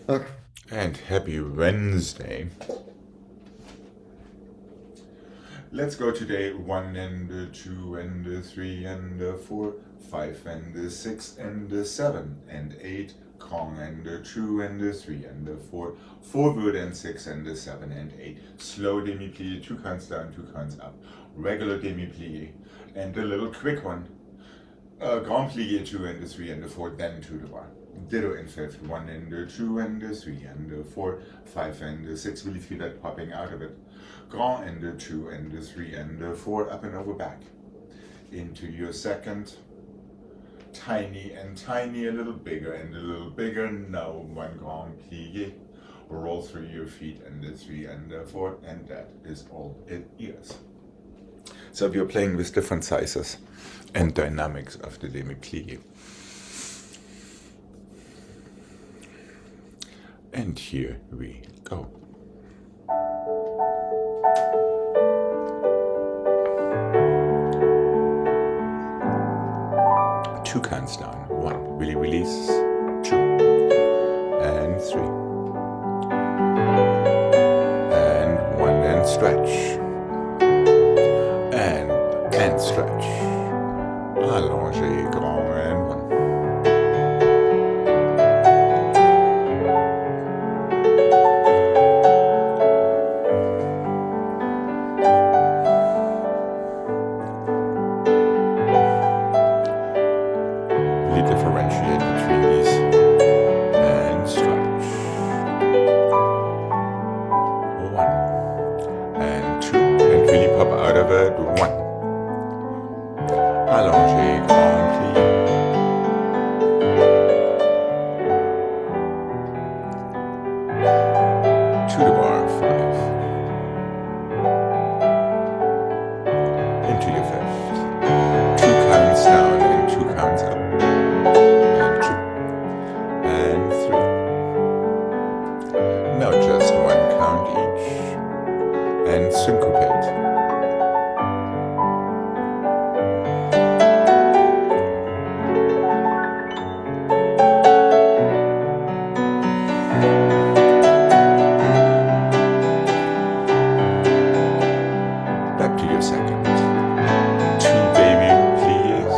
And happy Wednesday. Let's go today 1 and 2 and 3 and 4, 5 and 6 and 7 and 8, Kong and 2 and 3 and 4, forward and 6 and 7 and 8, slow demi-plie, 2 counts down, 2 counts up, regular demi-plie, and a little quick one, grand plie 2 and 3 and 4, then to the bar. Ditto in fifth, 1 and 2 and 3 and 4, 5 and 6, really feel that popping out of it. Grand and 2 and 3 and 4, up and over back. Into your second, tiny and tiny, a little bigger and a little bigger. Now one grand plie, roll through your feet and 3 and 4, and that is all it is. So we are playing with different sizes and dynamics of the demi-plie. And here we go. Two counts down. 1, really release. 2 and 3 and 1 and stretch and stretch. Allongé, grand and 1. Differentiate between these and stretch. 1 and 2 and really pop out of it. 1. Allongé, grand plie. To the bar, 5. Into your fifth. 2 counts down and 2 counts up. Now just 1 count each and syncopate. Back to your second. 2 baby plies,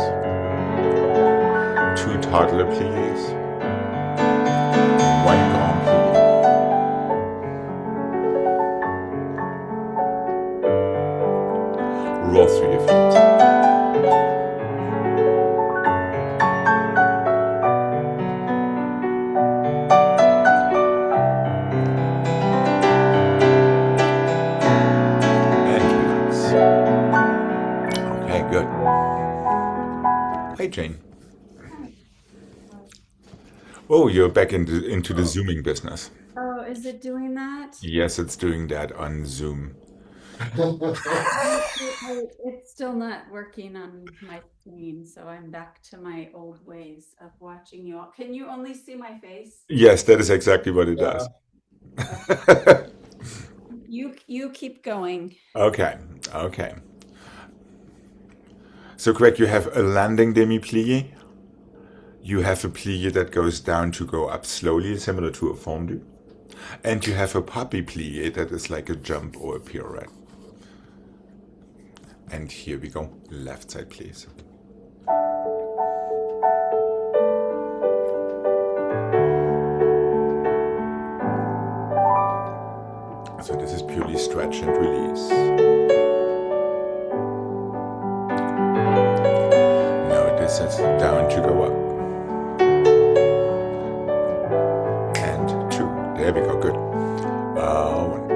2 toddler plies, 1 grand plie. Roll through your feet. And relax. Okay, good. Hi, Jane. Oh, you're back into the Zooming business. Oh, is it doing that? Yes, it's doing that on Zoom. It's still not working on my screen, so I'm back to my old ways of watching you all. Can you only see my face? Yes, that is exactly what it does. You keep going. Okay, okay. So, Greg, you have a landing demi-plie. You have a plie that goes down to go up slowly, similar to a fondue. And you have a poppy plie that is like a jump or a pirouette. And here we go. Left side, please. So this is purely stretch and release. Now this is down to go up. And 2. There we go, good. 1.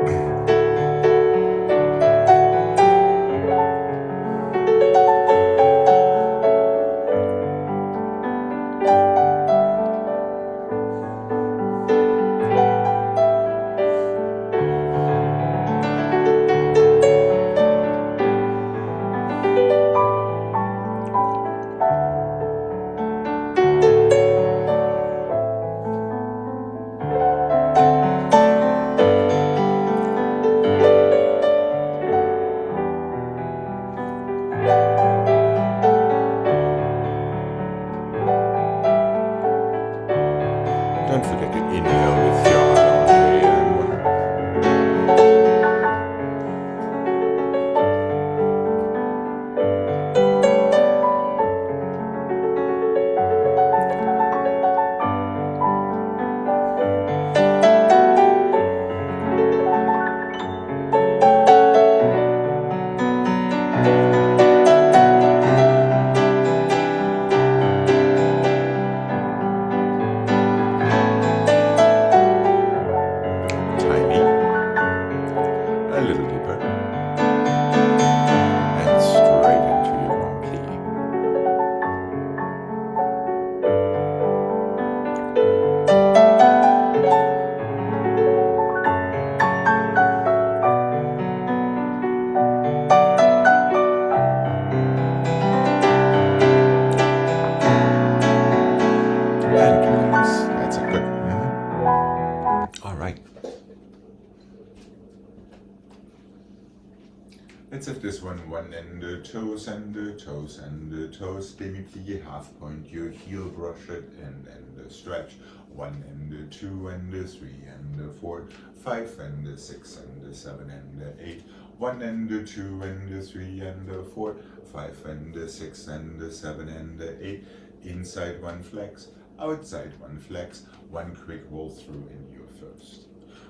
toes and toes and toes. Demi-plie, half point your heel, brush it in and stretch. 1 and 2 and 3 and 4, 5 and 6 and 7 and 8. 1 and 2 and 3 and 4, 5 and 6 and 7 and 8. Inside one flex, outside one flex. One quick roll through in your first.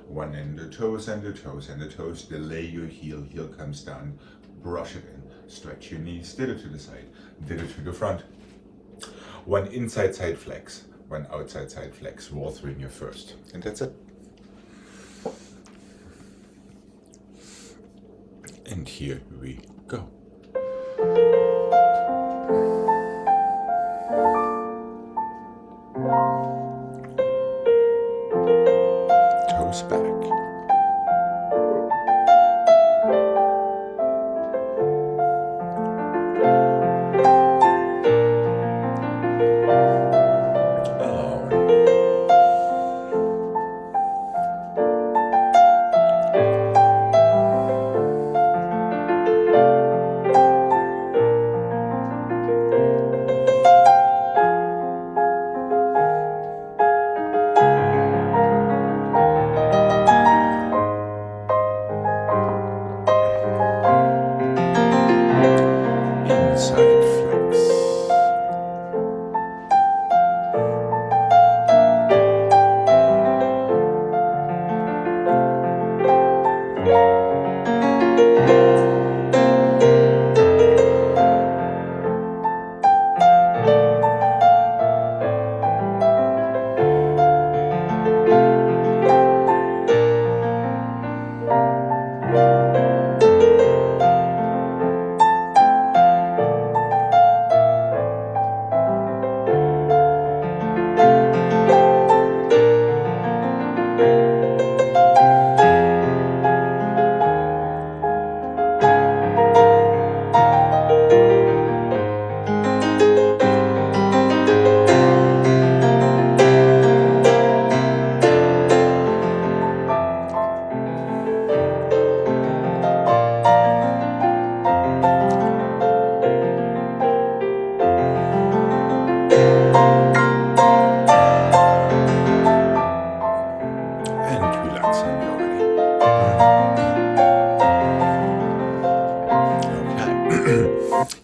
1 and the toes and the toes and the toes. Delay your heel. Heel comes down. Brush it in. Stretch your knees. Did it to the side. Did it to the front. One inside side flex. One outside side flex. Roll through in your first. And that's it. And here we go. Toes back. Inside flex.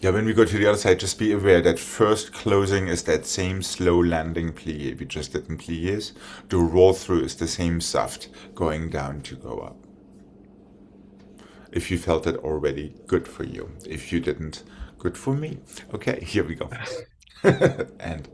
Yeah, when we go to the other side, just be aware that first closing is that same slow landing plie we just did in pliés. The roll through is the same soft going down to go up. If you felt it already, good for you. If you didn't, good for me. Okay, here we go. And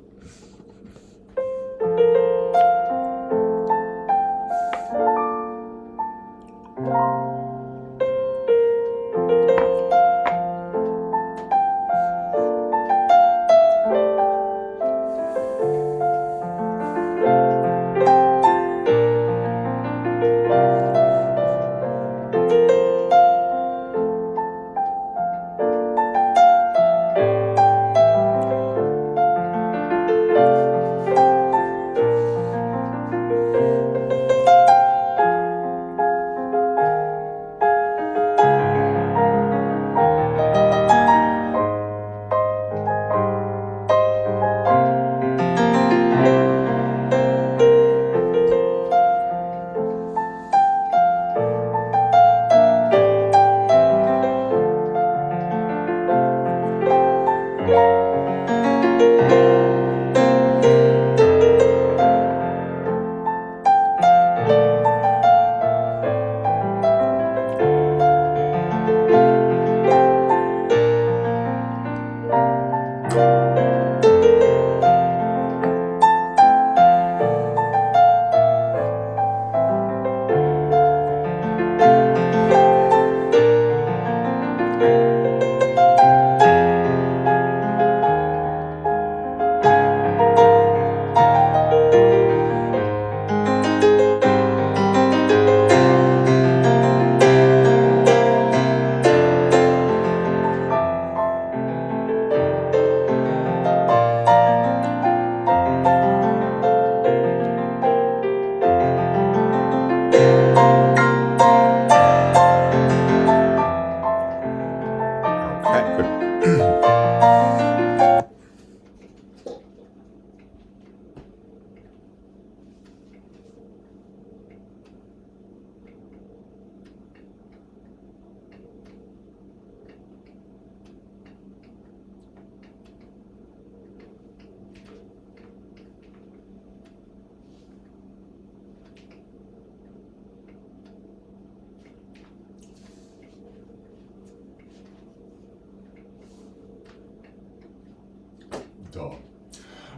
Duh.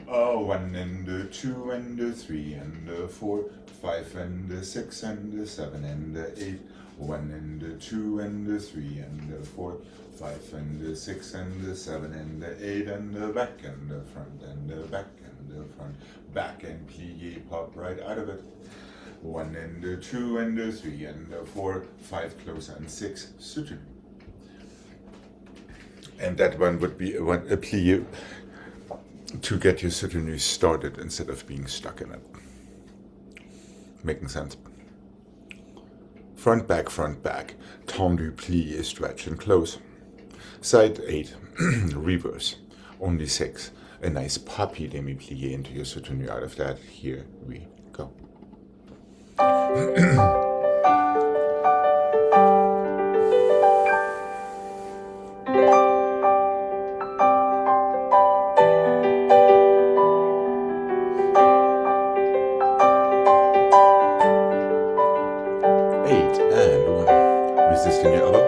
1 and 2 and 3 and 4, 5 and 6 and 7 and 8. 1 and 2 and 3 and 4, 5 and 6 and 7 and 8 and back and front and back and front, back and plie, pop right out of it. 1 and 2 and 3 and 4, 5 close and 6 soutenu. And that one would be a plie to get your soutenu started instead of being stuck in it. Making sense? Front, back, tendu, plie, stretch and close. Side 8, reverse, only 6. A nice puppy demi-plie into your soutenu out of that. Here we go. Resisting your elbow.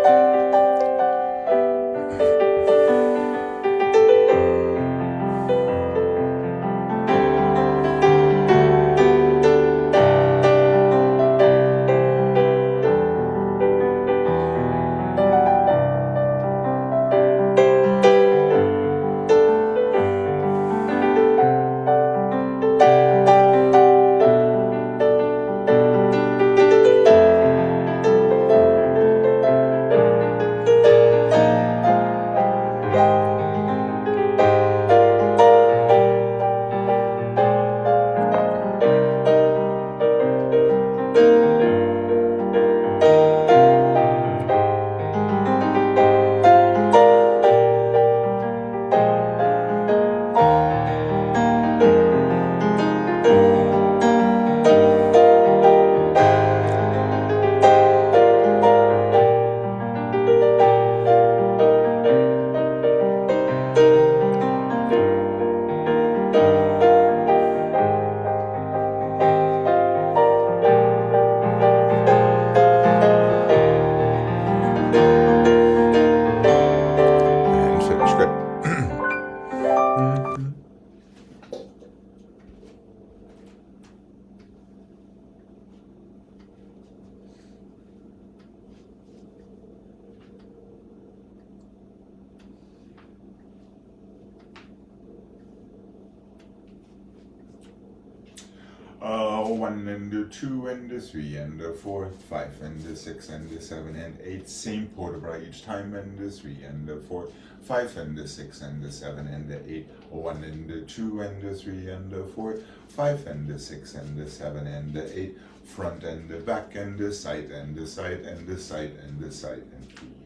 One and 2 and 3 and 4, 5 and 6 and 7 and 8. Same vertebra each time, and 3 and 4, 5 and 6 and 7 and 8. 1 and 2 and 3 and 4, 5 and 6 and 7 and 8. Front and back and side and side and side and side and plie.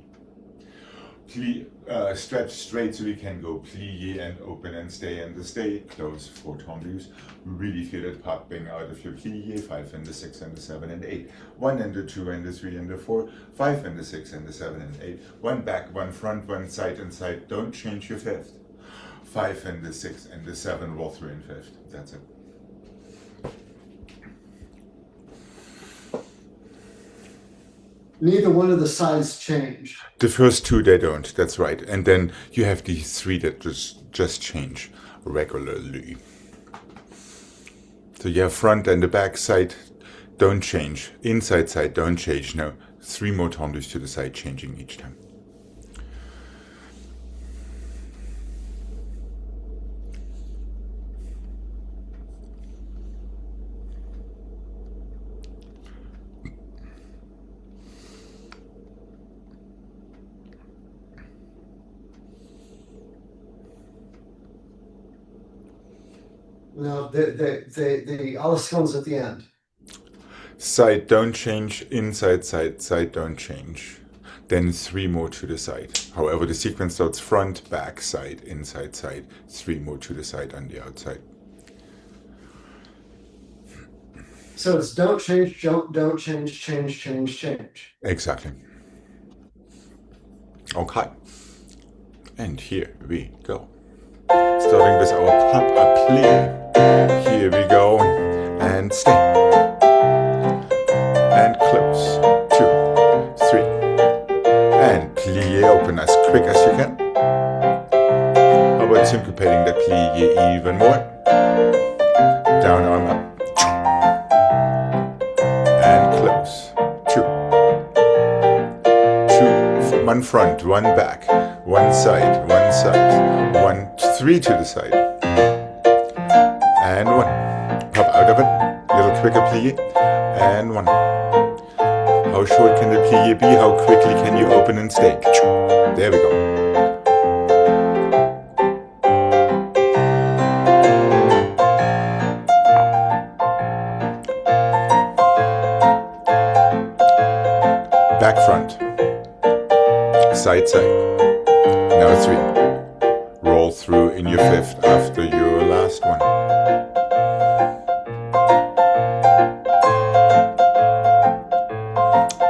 Stretch straight so we can go plie and open and stay, close for tendus. Really feel it popping out of your plie. 5 and 6 and 7 and 8. 1 and 2 and 3 and 4, 5 and 6 and 7 and 8. 1 back, 1 front, 1 side and side. Don't change your fifth. 5 and 6 and 7, roll through in fifth. That's it. Neither one of the sides change. The first two, they don't. That's right. And then you have these 3 that just change regularly. So you have front and the back side don't change. Inside side don't change. No, 3 more tendus to the side changing each time. No, the alles comes at the end. Side don't change, inside side don't change. Then 3 more to the side. However, the sequence starts front, back, side, inside side. 3 more to the side on the outside. So it's don't change, don't change, change. Exactly. Okay. And here we go. Starting with our plie. Here we go. And stay. And close. 2, 3. And plie, open as quick as you can. How about but syncopating that plie even more. Down, arm up. And close. 2. 2. One front, one back. One side, one side. 1, 3 to the side. And 1. Pop out of it. Little quicker plie. And 1. How short can the plie be? How quickly can you open and stay? There we go. Back front. Side side. Now 3. Roll through in your 5th after your last one.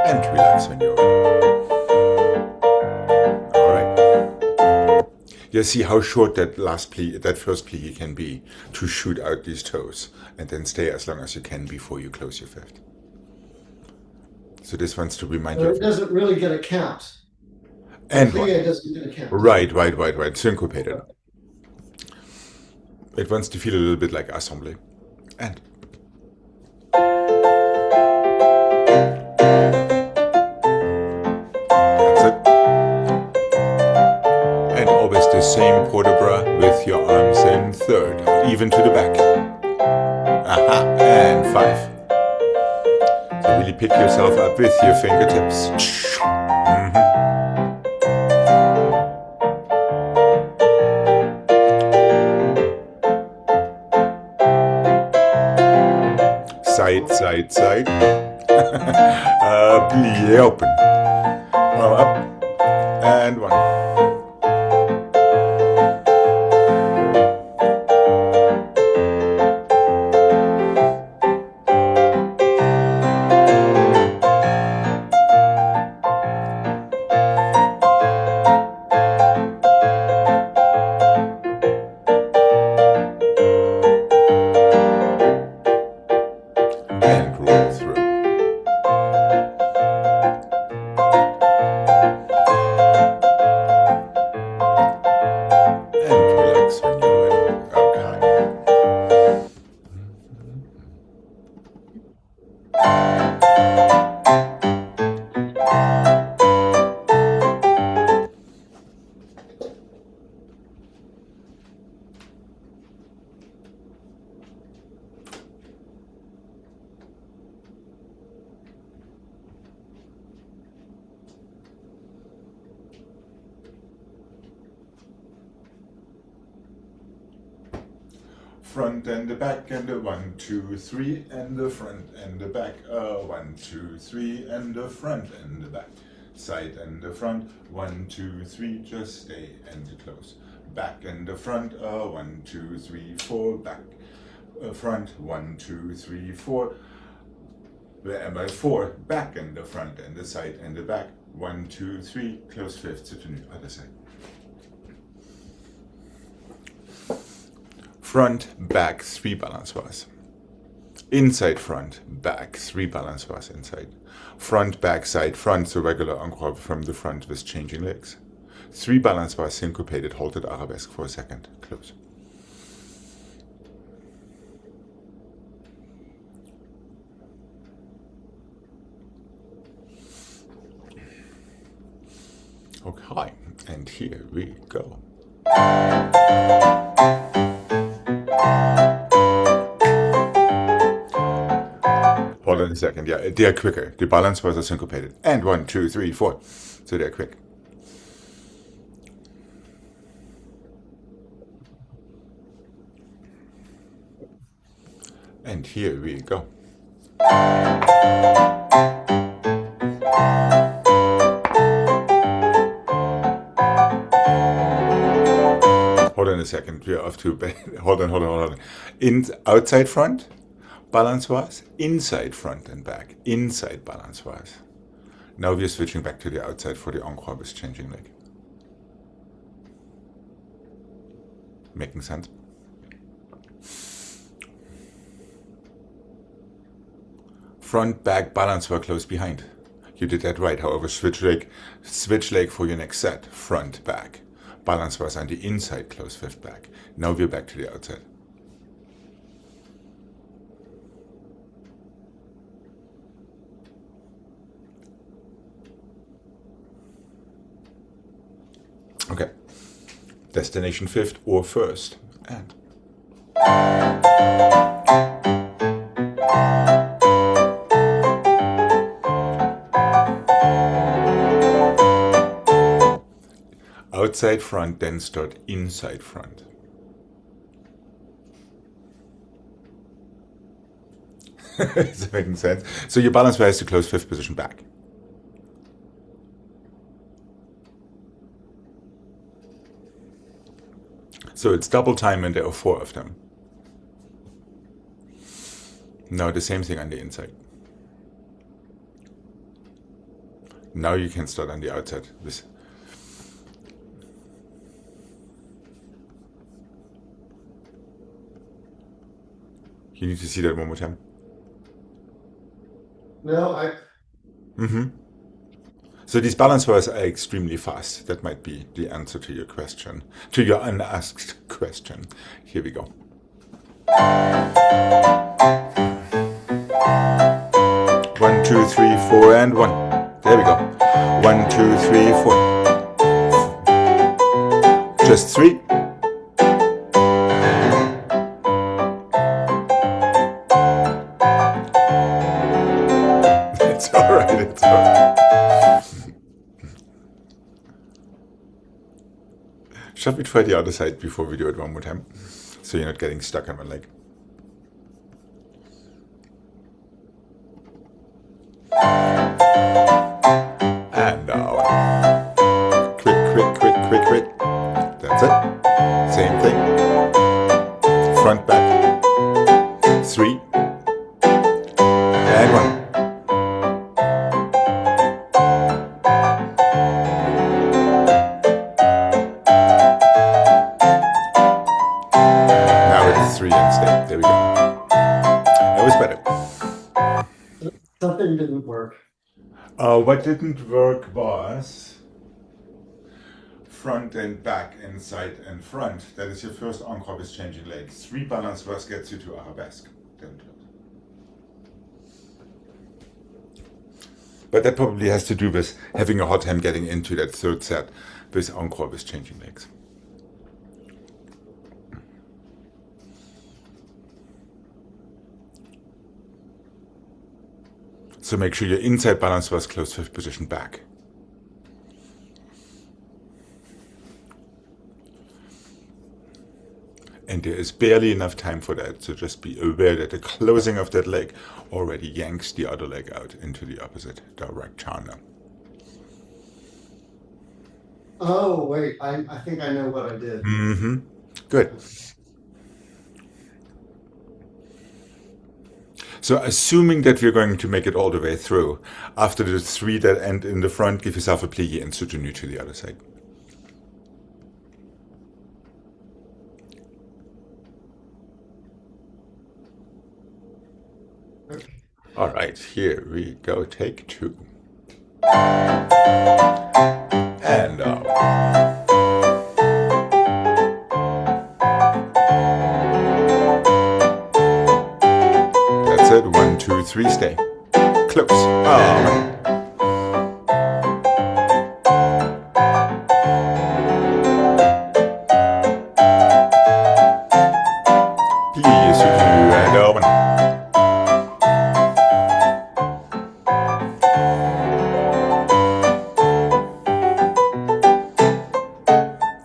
And relax when you're ready. Alright. You see how short that first plie can be to shoot out these toes and then stay as long as you can before you close your 5th. So this one's to remind you. It doesn't really get a count. And Plie doesn't get a count. Right. Syncopated. It wants to feel a little bit like assembly. And. That's it. And always the same port de bras with your arms in 3rd, even to the back. Aha, and 5. So really pick yourself up with your fingertips. Side. Plie open. Arm up. And 1. And roll through. And relax when you're ready. Okay. Front and the back and the 1, 2, 3 and the front and the back. 1, 2, 3 and the front and the back. Side and the front. 1, 2, 3. Just stay and close. Back and the front. 1, 2, 3, 4. Back. Front. 1, 2, 3, 4. By 4. Back and the front and the side and the back. 1, 2, 3. Close 5th to the other side. Front, back, 3 balance bars. Inside, front, back, 3 balance bars inside. Front, back, side, front, so regular encore from the front with changing legs. 3 balance bars syncopated, halted arabesque for a second. Close. Okay, and here we go. Hold on a second, yeah, they're quicker. The balance bars are syncopated. And 1, 2, 3, 4. So they're quick. And here we go. Hold on a second, we're off to bed. Hold on. Outside front, balance bars, inside front and back, inside balance bars. Now we're switching back to the outside for the encore with changing leg. Making sense? Front, back, balance bar close behind. You did that right, however, switch leg for your next set. Front, back. balance was on the inside, close fifth back. Now we're back to the outside. Okay, destination fifth or first, and outside front, then start inside front. Is that making sense? So your balance has to close fifth position back. So it's double time and there are 4 of them. Now the same thing on the inside. Now you can start on the outside. You need to see that one more time. No, So these balance wires are extremely fast. That might be the answer to your question, to your unasked question. Here we go. 1, 2, 3, 4, and 1. There we go. 1, 2, 3, 4. Just 3. It's all right. It's all right. Shall we try the other side before we do it one more time? So you're not getting stuck on one leg. And down. Quick, quick, quick, quick, quick. That's it. Same thing. Front, back. 3. And 1. There we go. That was better. something didn't work. What didn't work was front and back, inside and front. That is your first encore with changing legs. 3 balance verse gets you to arabesque. Don't do it. But that probably has to do with having a hard time getting into that third set with encore with changing legs. So make sure your inside balance was close fifth position back. And there is barely enough time for that, so just be aware that the closing of that leg already yanks the other leg out into the opposite direction. Oh, wait, I think I know what I did. Mm-hmm. Good. So assuming that we're going to make it all the way through, after the 3 that end in the front, give yourself a plie and soutenu to the other side. Okay. All right, here we go, take 2. And up. That's it, 1, 2, 3, stay. Close. Oh. Plie, soutenu, and open.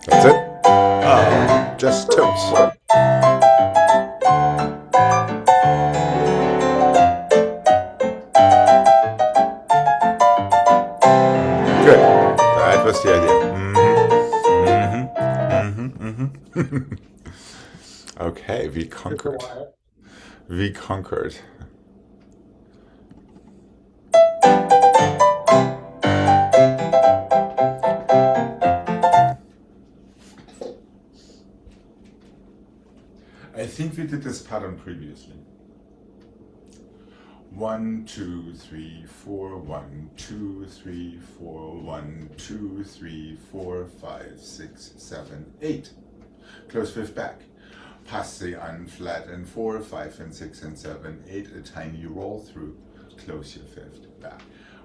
That's it. Oh, just toes. Good. That was the idea. Okay, we conquered. We conquered. I think we did this pattern previously. 1, 2, 3, 4, 1, 2, 3, 4, 1, 2, 3, 4, 5, 6, 7, 8. Close fifth back. Pass the unflat and 4, 5, and 6, and 7, 8. A tiny roll through. Close your fifth back.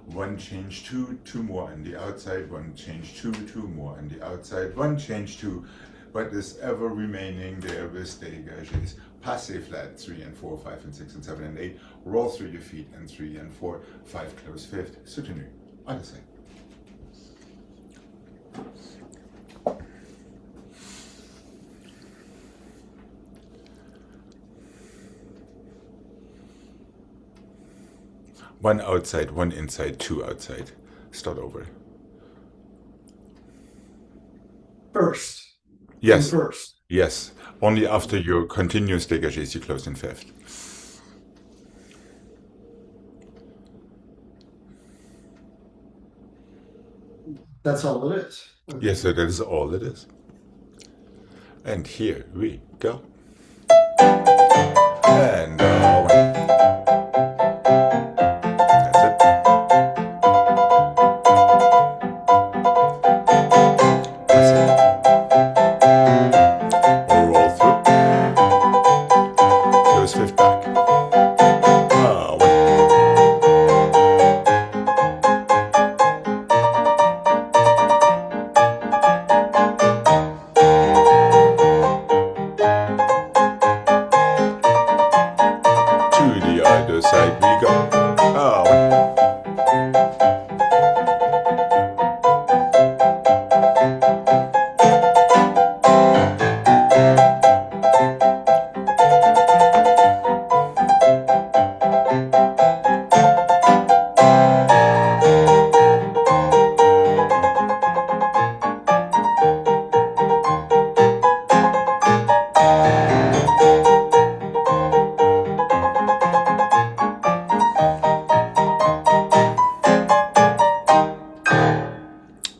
1 change 2, 2 more on the outside. 1 change 2, 2 more on the outside. 1 change 2. What is ever remaining there with dégagés. Passe flat 3 and 4, 5 and 6 and 7 and 8. Roll through your feet and 3 and 4, 5 close fifth. Soutenu. Other side. One outside, 1 inside, 2 outside. Start over. First. Yes. First. Yes. Only after your continuous dégagés you close in fifth. That's all it is. Okay. Yes, so that is all it is. And here we go. And that's it. That's it. Or roll through. Close fifth back. One. To the other side we go. One.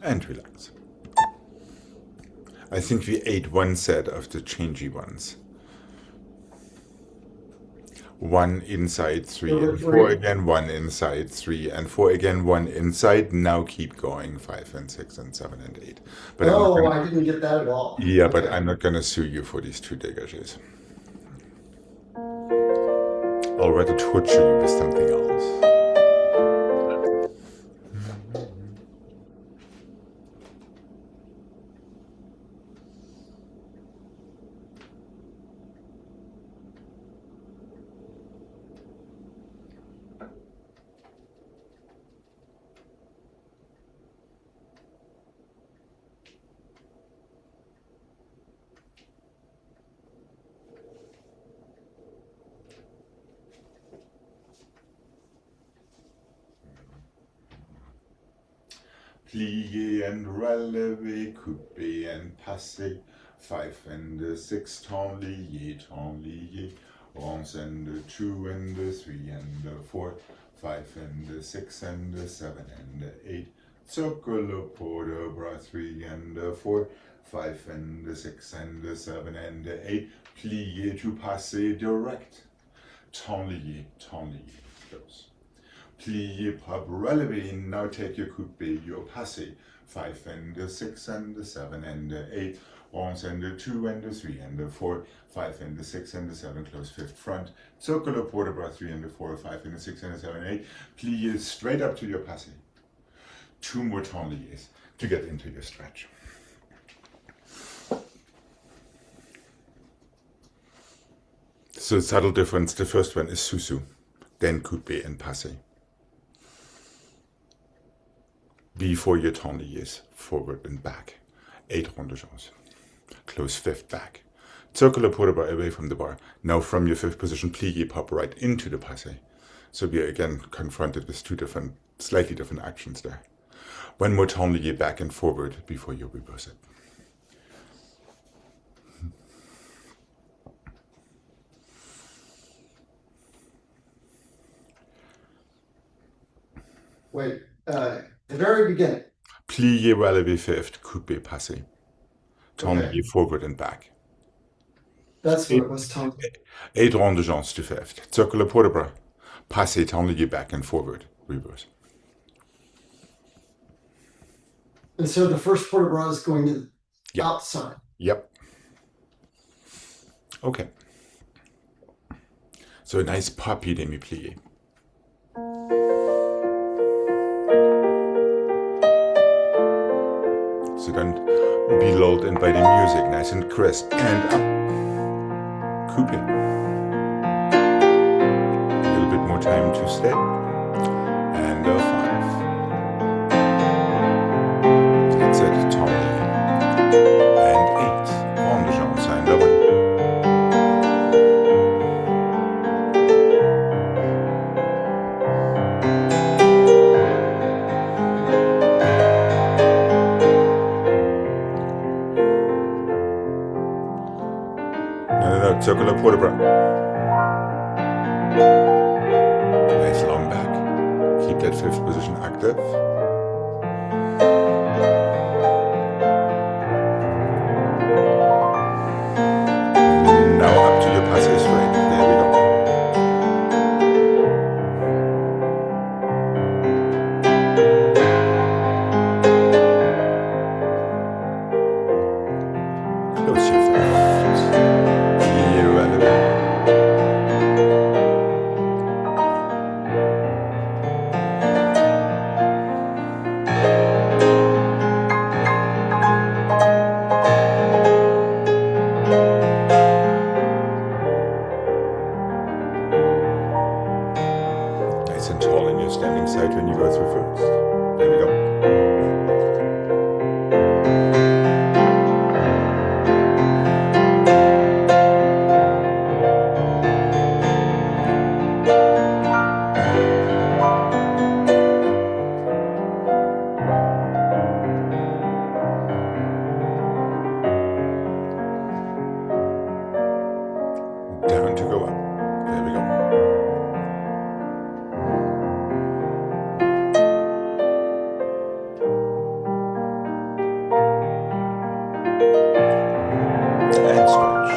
And relax. I think we ate one set of the changey ones. 1 inside, 3 and 4 again, 1 inside, 3 and 4 again, 1 inside. Now keep going, 5 and 6 and 7 and 8. But I didn't get that at all. yeah, but I'm not gonna sue you for these 2 dégagés. I'll rather torture you with something else. Plié and relevé, coupé and passé, 5 and 6, temps lié, 11 and 2 and 3 and 4, 5 and 6 and 7 and 8, zoccolo porta bras 3 and 4, 5 and 6 and 7 and 8, plié to passer direct, temps lié, close. Plié, pop, relevé, now take your coupé, your passé, 5 and 6 and 7 and 8, 11 and 2 and 3 and 4, 5 and 6 and 7, close fifth front, zoccolo porta bras 3 and 4, 5 and 6 and 7 and 8, plié straight up to your passé. 2 more temps liés to get into your stretch. So subtle difference, the first one is Susu, then coupé and passé. Before your temps liés, forward and back. 8 ronds de chance. Close fifth back. Circular porta bar away from the bar. Now from your fifth position, plié, pop right into the passé. So we are again confronted with 2 different, slightly different actions there. 1 more temps lié back and forward before you reverse it. Wait, the very beginning. Plié, relevé, fifth, coupé, passé. Temps Okay. lié forward and back. That's what it was telling me. 8 ronds de chance to fifth. Circular porta bras. Passé tendrillé back and forward, reverse. And so the first port de bras is going to the Yeah. outside. Yep. Okay. So a nice poppy demi-plié. So don't be lulled in by the music, nice and crisp, and up. Coupe. A little bit more time to stay. And 5. That's it, Tommy. And 8. On the Jean sign double. No, circular port de bras. Nice long back. Keep that 5th position active. Now up to your passé straight. There we go. Close your fingers. Nice and tall in your standing side when you go through first. There we go. Down to go up. There we go. And stretch.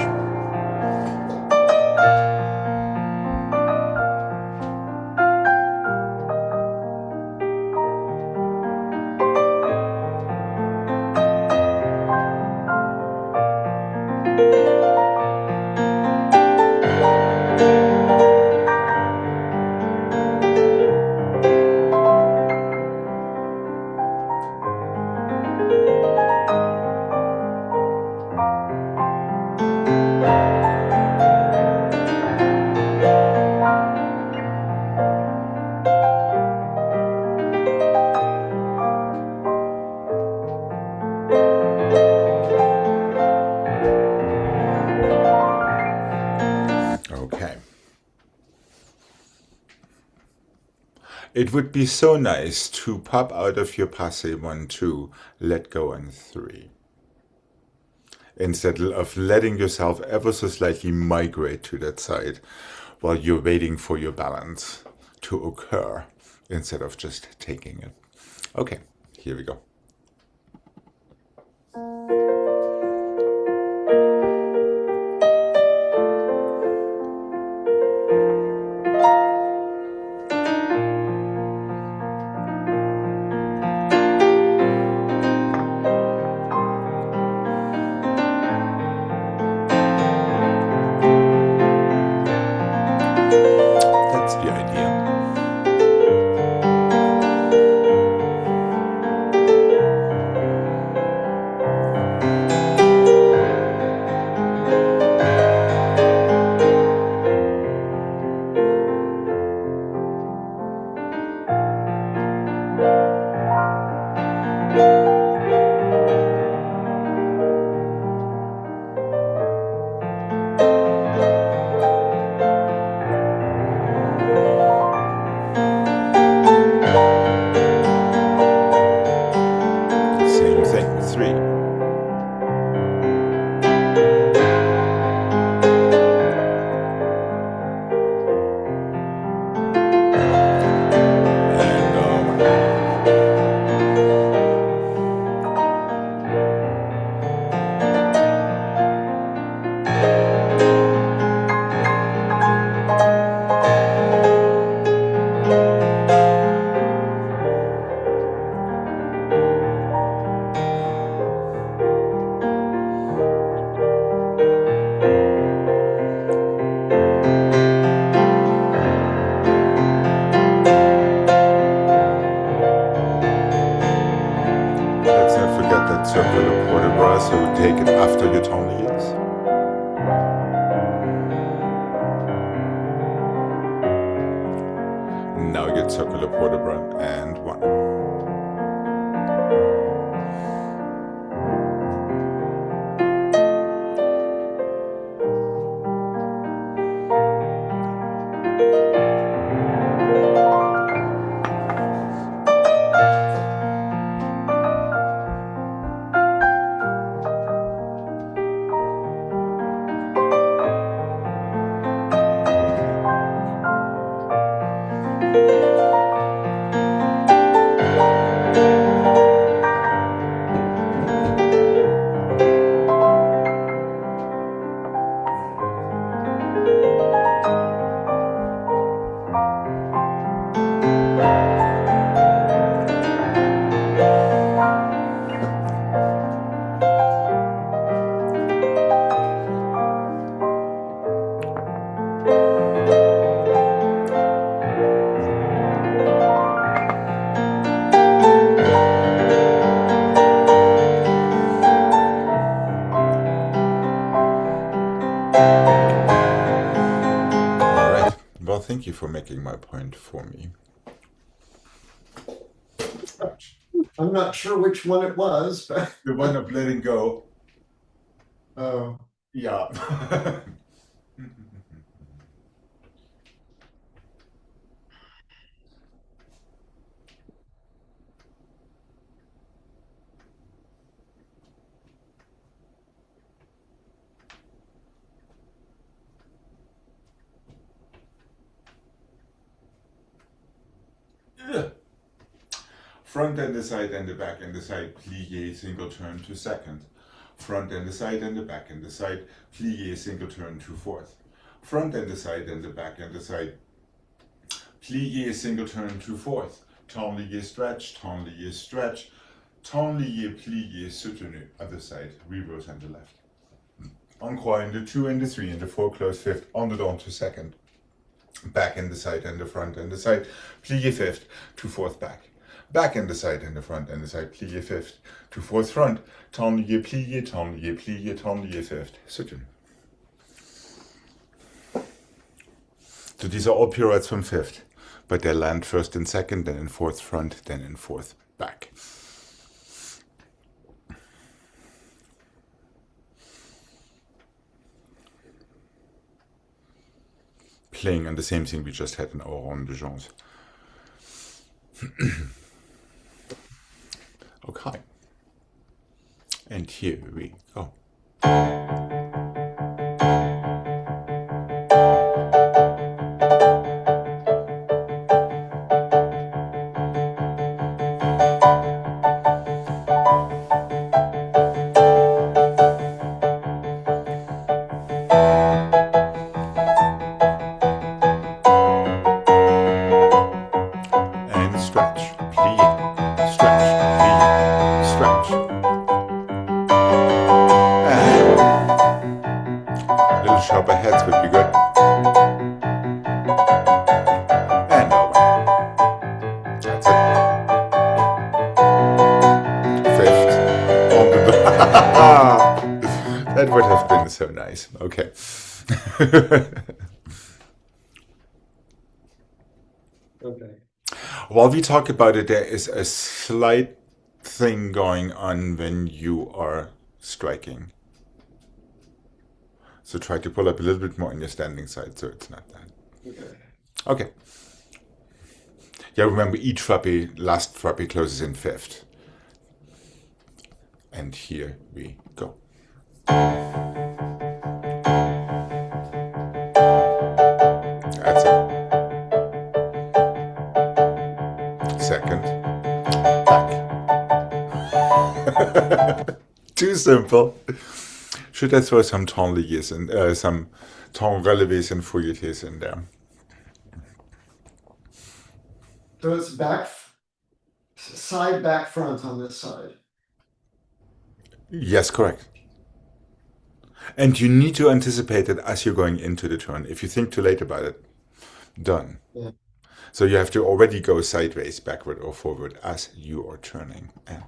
Okay. It would be so nice to pop out of your passé 1, 2, let go on 3. Instead of letting yourself ever so slightly migrate to that side while you're waiting for your balance to occur instead of just taking it. Okay, here we go. That's the idea. So take it after your tourniquets. Now get circular port-de-bras and 1. Alright, well, thank you for making my point for me. I'm not sure which one it was, but The one of letting go. oh, Yeah. Front and the side and the back and the side, plie, single turn to second. Front and the side and the back and the side, plie, single turn to fourth. Front and the side and the back and the side, plie, single turn to fourth. Tourniquet, stretch, tourniquet, stretch, tourniquet, plie, soutenu. Other side, reverse and the left. En croix in the 2 and the 3 and the 4 close fifth, on the down to second. Back in the side and the front and the side, plie fifth to fourth back. Back in the side and the front and the side, plie fifth to fourth front, tourniquet, plie, tourniquet, plie, tourniquet fifth, soutenu. So these are all pirouettes from fifth, but they land first in second, then in fourth front, then in fourth back. Playing on the same thing we just had in our rond de jambe. Okay. And here we go. And stretch, plie, stretch, plie, stretch. And a little sharper heads would be good. And over. That's it. Fifth. On the that would have been so nice. Okay. okay. While we talk about it, there is a slight thing going on when you are striking. So try to pull up a little bit more on your standing side so it's not that. Okay. Okay. Yeah, remember each frappe, last frappe closes in fifth. And here we go. That's it. Second. Back. Too simple. Should I throw some temps ligués and some temps relevés and fouilletés in there? So it's back, side, back, front on this side. Yes, correct. And you need to anticipate it as you're going into the turn. If you think too late about it, done. Yeah. So you have to already go sideways, backward or forward as you are turning. And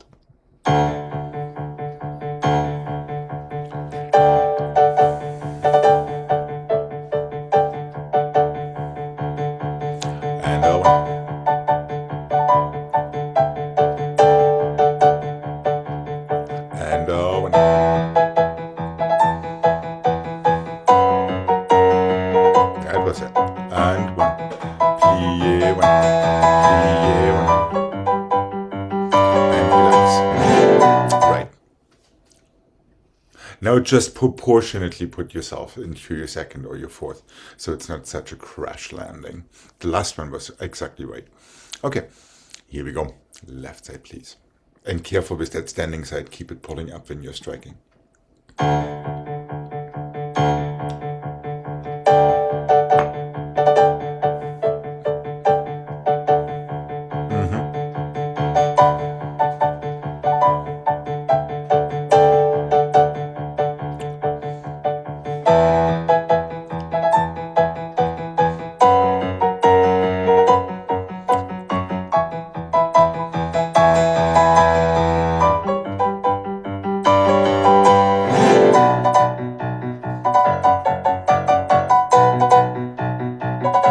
Now just proportionately put yourself into your second or your fourth, so it's not such a crash landing. The last one was exactly right. Okay, here we go. Left side, please. And careful with that standing side, keep it pulling up when you're striking.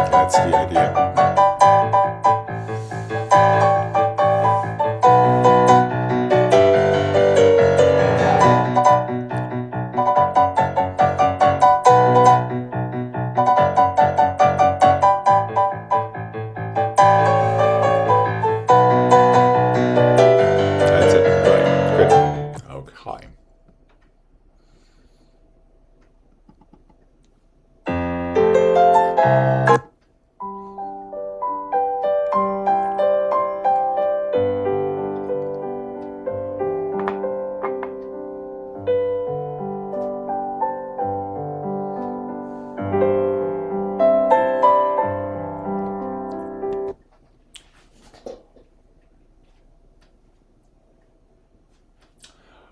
That's the idea. That's it. Right. Good. Okay.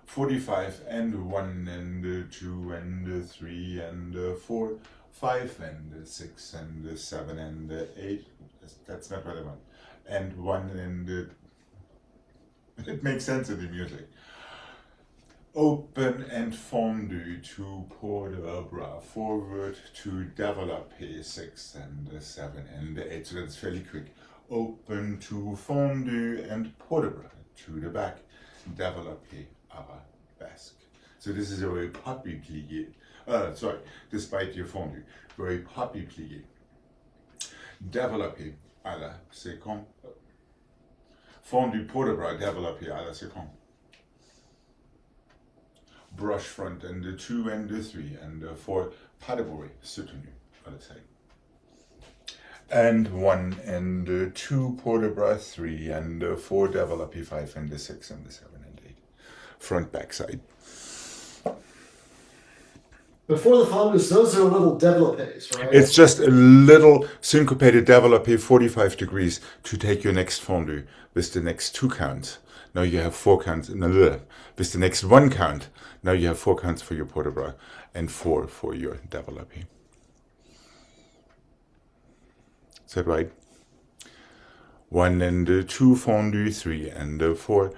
"45 and 1 and 2 and 3 and 4, 5 and 6 and 7 and 8." That's not what I want. And 1 and it makes sense in the music. "Open and fondue to port de bras, forward to développé 6 and 7 and 8." So that's fairly quick. "Open to fondue and port de bras to the back, développé arabesque." So this is a very poppy plié. Despite your fondue, very poppy plié. Développé à la seconde. Fondue port de bras, développé à la seconde. Brush front and 2 and 3 and 4, pas de bruit, soutenu, let's say. And 1 and 2 port de bras, 3 and 4 développé, 5 and 6 and 7 and 8. Front, back side. Before the fondus, those are little développés, right? It's just a little syncopated développé 45 degrees to take your next fondue with the next 2 counts. Now you have 4 counts with the next 1 count. Now you have 4 counts for your port de bras and 4 for your développé. Is that right? 1 and 2 fondue, 3 and 4.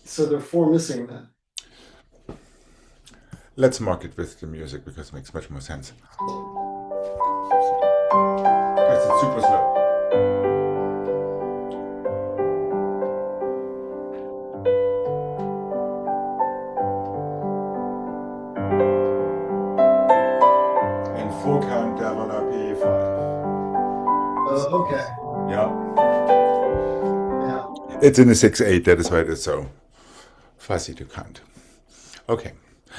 So there are 4 missing then. Let's mark it with the music because it makes much more sense. Because it's super slow. And 4 count développé 5. Okay. Yeah. Yeah. It's in the 6/8, that is why it's so fussy to count. Okay.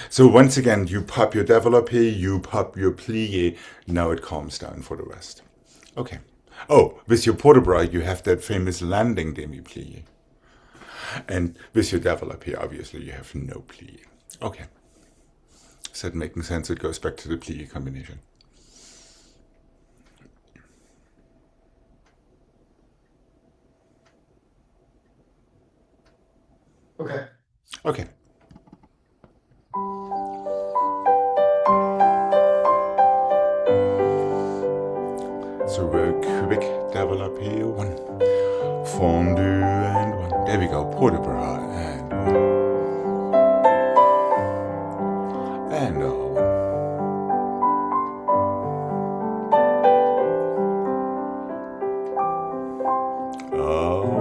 So once again, you pop your développé, you pop your plié, now it calms down for the rest. Okay. Oh, with your port de bras, you have that famous landing demi-plié. And with your développé, obviously, you have no plié. Okay. Is that making sense? It goes back to the plié combination. Okay. Okay. So real quick développé 1, fondue and 1. There we go, port de bras and 1. And 1.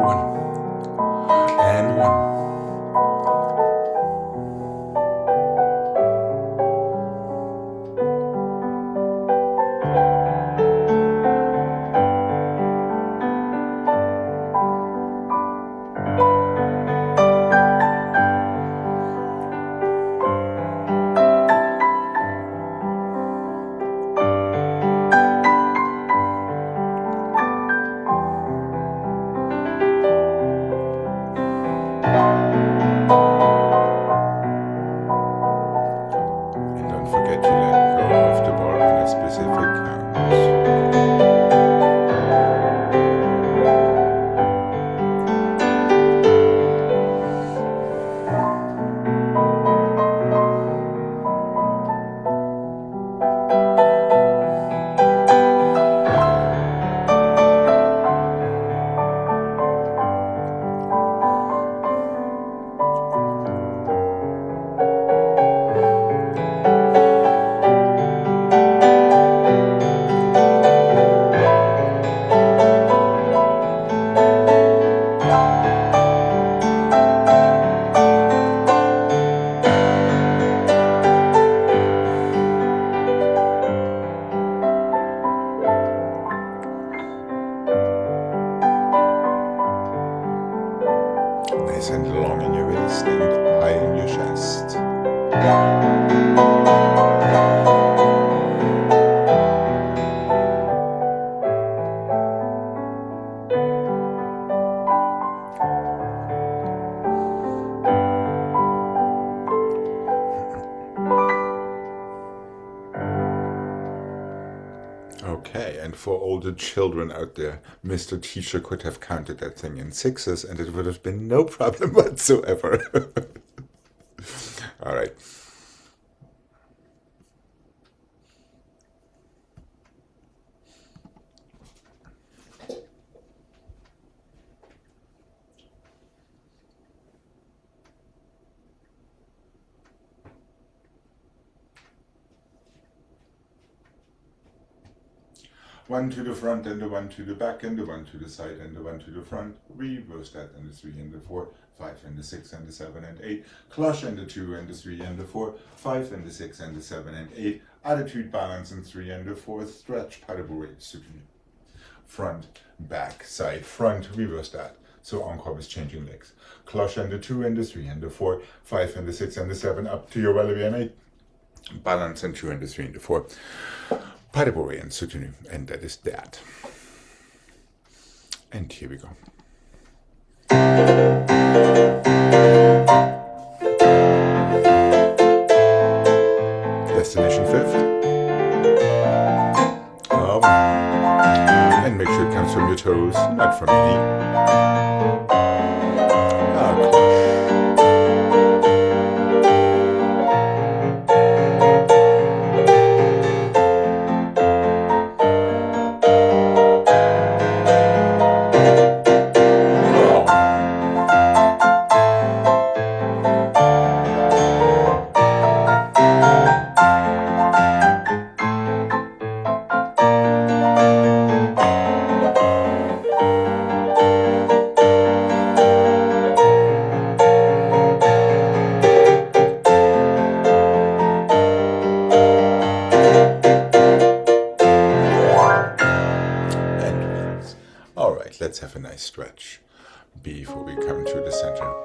One. And 1. to let go of the bar on a specific count. Nice and long in your waist and high in your chest. Okay, and for all the children out there, Mr. Teacher could have counted that thing in sixes and it would have been no problem whatsoever. All right. One to the front and the one to the back and the one to the side and the one to the front. Reverse that and the 3 and the 4, 5 and the 6 and the 7 and 8. Cloche and the 2 and the 3 and the 4, 5 and the 6 and the 7 and 8. Attitude, balance and 3 and the 4. Stretch, pas de bourrée, soutenu. Front, back, side, front, reverse that. So encore is changing legs. Cloche and the 2 and the 3 and the 4, 5 and the 6 and the 7 up to your relevé and 8. Balance and 2 and the 3 and the 4. Pas de bourrée and soutenu, and that is that. And here we go. Destination 5th. And make sure it comes from your toes, not from your knee. Cloche. Let's have a nice stretch before we come to the center.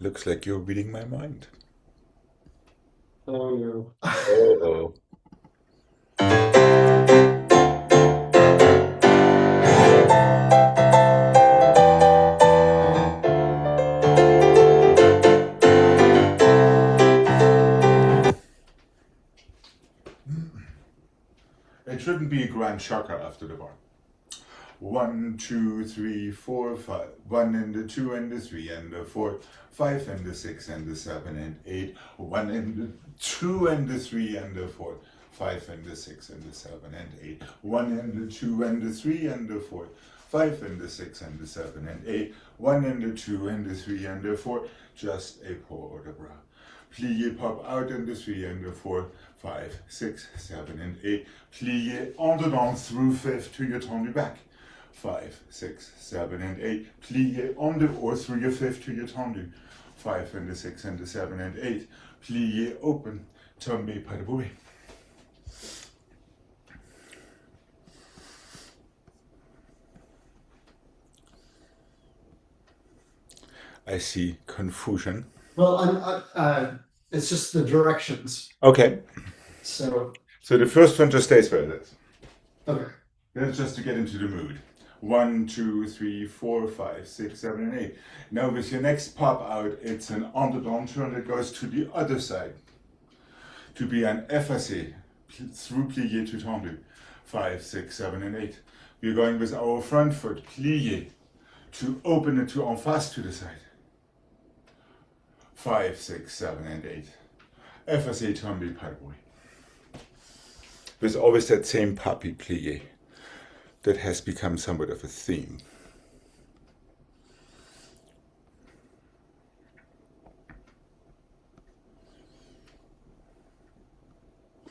Looks like you're reading my mind. Oh no. Oh. It shouldn't be a grand shocker after the bar. 1, 2, 3, 4, 5. 1 and the 2 and the 3 and the 4. 5 and the 6 and the 7 and 8. 1 and the 2 and the 3 and the 4. 5 and the 6 and the 7 and 8. 1 and the 2 and the 3 and the 4. 5 and the 6 and the 7 and 8. 1 and the 2 and the 3 and the 4. Just a port de bras. Plié, pop out in the 3 and the 4. 5, 6, 7 and 8. Plié en dedans through 5 to your tendu back. 5, 6, 7 and 8. Plié on the or through your 5 to your tendu. 5 and the 6 and the 7 and 8. Plié open. Tombé pas de bruit. I see confusion. Well, it's just the directions. Okay. So the first one just stays where it is. okay. That's just to get into the mood. 1, 2, 3, 4, 5, 6, 7, and 8. Now with your next pop out, it's an underdone turn that goes to the other side. To be an effacé through plié to tendu. 5, 6, 7, and 8. We're going with our front foot, plié, to open it to en face to the side. 5, 6, 7, and 8. Effacé tendu pas de bruit. There's always that same puppy plié that has become somewhat of a theme.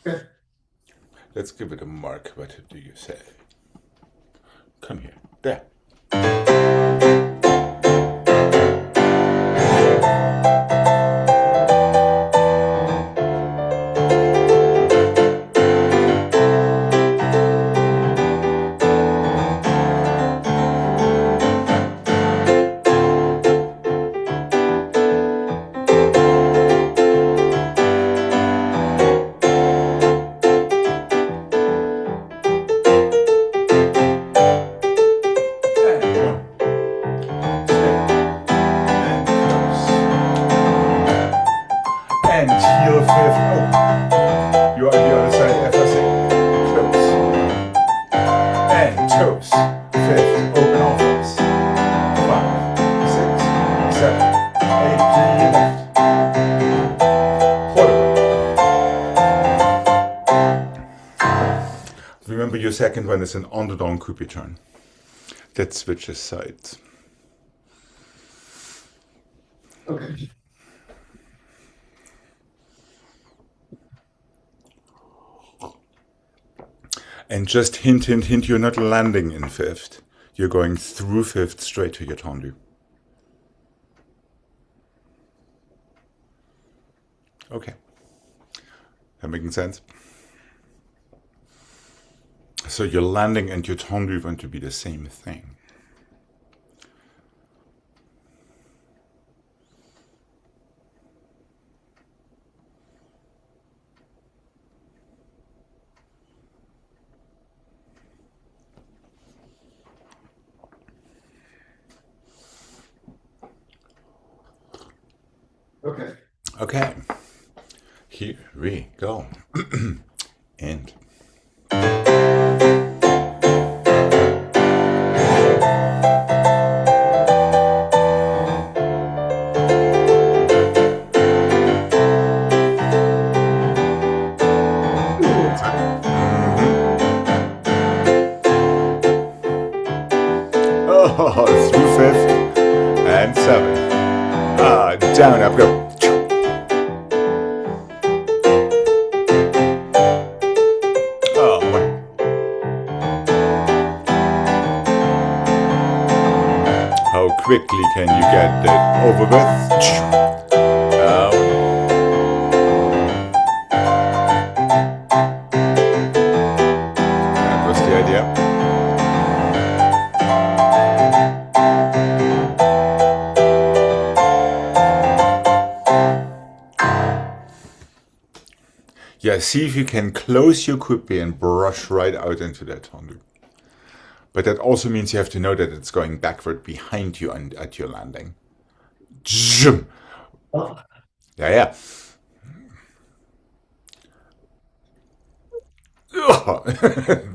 Okay. Let's give it a mark. What do you say? Come here. There. And heel 5th open. You're on the other side, effacé. Close. And toes. 5th open off us. 5, 6, 7, 8. Plié left. Port. Remember your second one is an underdone coupe turn. That switches sides. Okay. And just hint, you're not landing in 5th. You're going through 5th straight to your tendu. Okay. That making sense? So your landing and your tendu want to be the same thing. Okay. Okay. Here we go. And through 5th and 7. Down, up, go. How quickly can you get that over with? That was the idea. Yeah, see if you can close your coupe and brush right out into that tendu. But that also means you have to know that it's going backward behind you at your landing. Zoom. Oh, Yeah, yeah.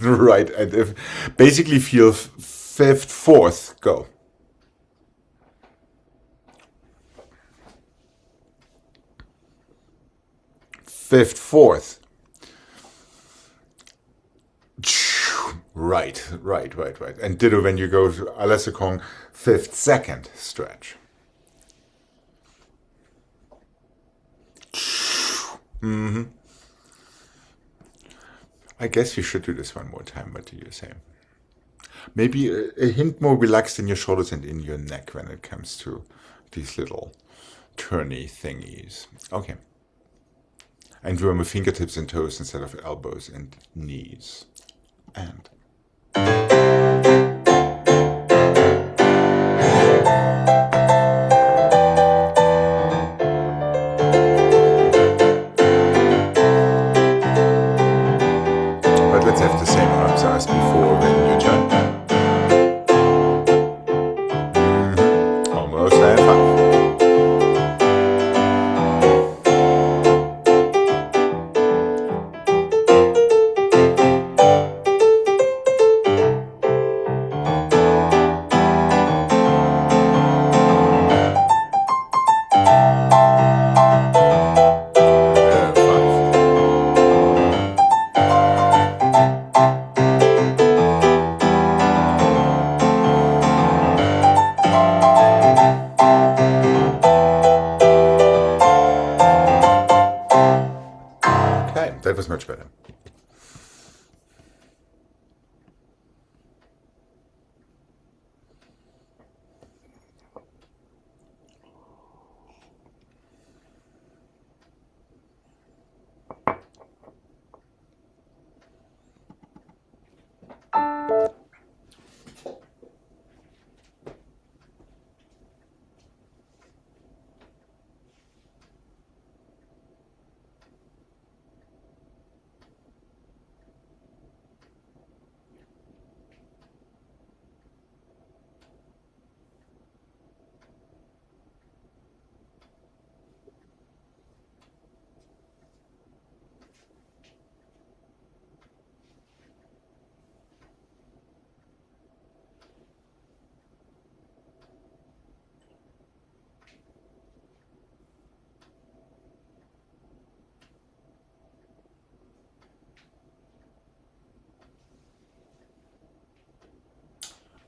Right, and if basically feel fifth, fourth, go. Fifth, fourth. Right, right, right, right. And ditto when you go to Alesakong, fifth, second stretch. I guess you should do this one more time. What do you say? Maybe a hint more relaxed in your shoulders and in your neck when it comes to these little turny thingies. Okay. And remember fingertips and toes instead of elbows and knees. And but let's have the same arms as before when you turn. Almost and five. Okay, that was much better.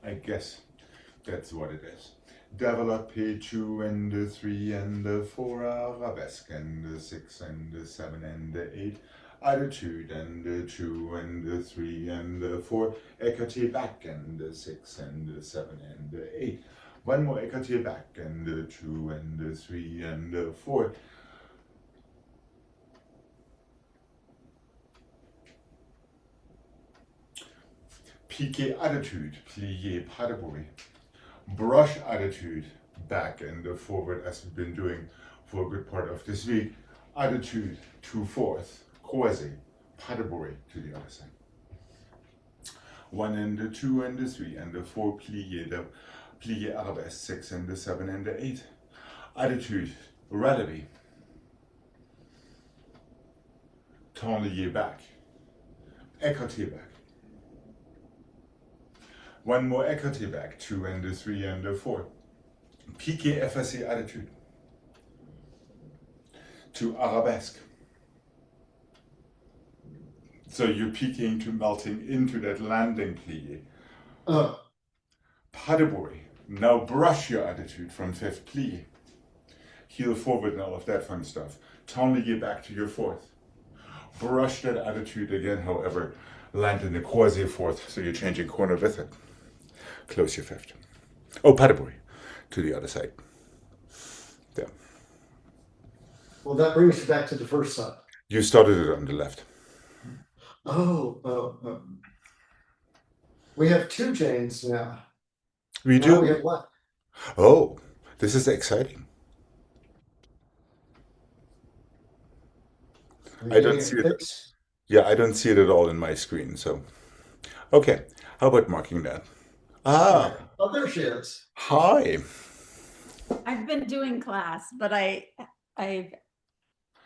I guess that's what it is. Develop P2 and the 3 and the 4 arabesque and the 6 and the 7 and the 8 attitude and the 2 and the 3 and the 4 écarté back and the 6 and the 7 and the 8. One more écarté back and the 2 and the 3 and the 4. Piqué attitude, plié pas de bruit. Brush attitude, back and forward as we've been doing for a good part of this week. Attitude to fourth, croisé, pas de bruit to the other side. 1 and the 2 and the 3 and the 4 plié arabesque, 6 and the 7 and the 8. Attitude, relevé. Temps lié back. Écarté back. One more écarté back, 2 and the 3 and the 4. Piqué effacé attitude. To arabesque. So you're peeking to melting into that landing plié. Pas de bruit. Now brush your attitude from fifth plié. Heel forward and all of that fun stuff. Temps lié back to your fourth. Brush that attitude again, however, land in the quasi fourth, so you're changing corner with it. Close your fifth. Oh, pas de bruit to the other side. There. well, that brings you back to the first side. You started it on the left. We have two chains now. We Now do. we have one. Oh, this is exciting. We're I getting don't it see it. fixed. Yeah, I don't see it at all in my screen. So, okay. How about marking that? Ah, Oh, there she is. hi. I've been doing class, but I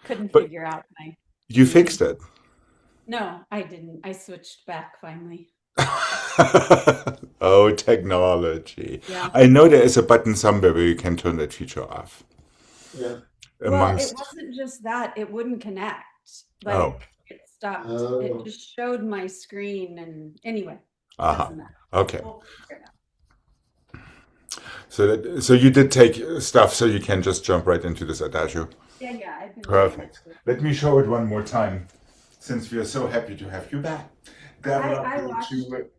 couldn't But figure out my you name. fixed it. No, I didn't. I switched back finally. Oh, technology. Yeah. I know there is a button somewhere where you can turn that feature off. Yeah. Well, it Amongst. wasn't just that, it wouldn't connect. Oh, Like it stopped. It Oh, just showed my screen and anyway, aha. doesn't matter. Okay. We'll figure it out. So you did take stuff so you can just jump right into this adagio. Yeah, I've been doing it. Perfect. Let me show it one more time since we are so happy to have you back. Develop I watched to it.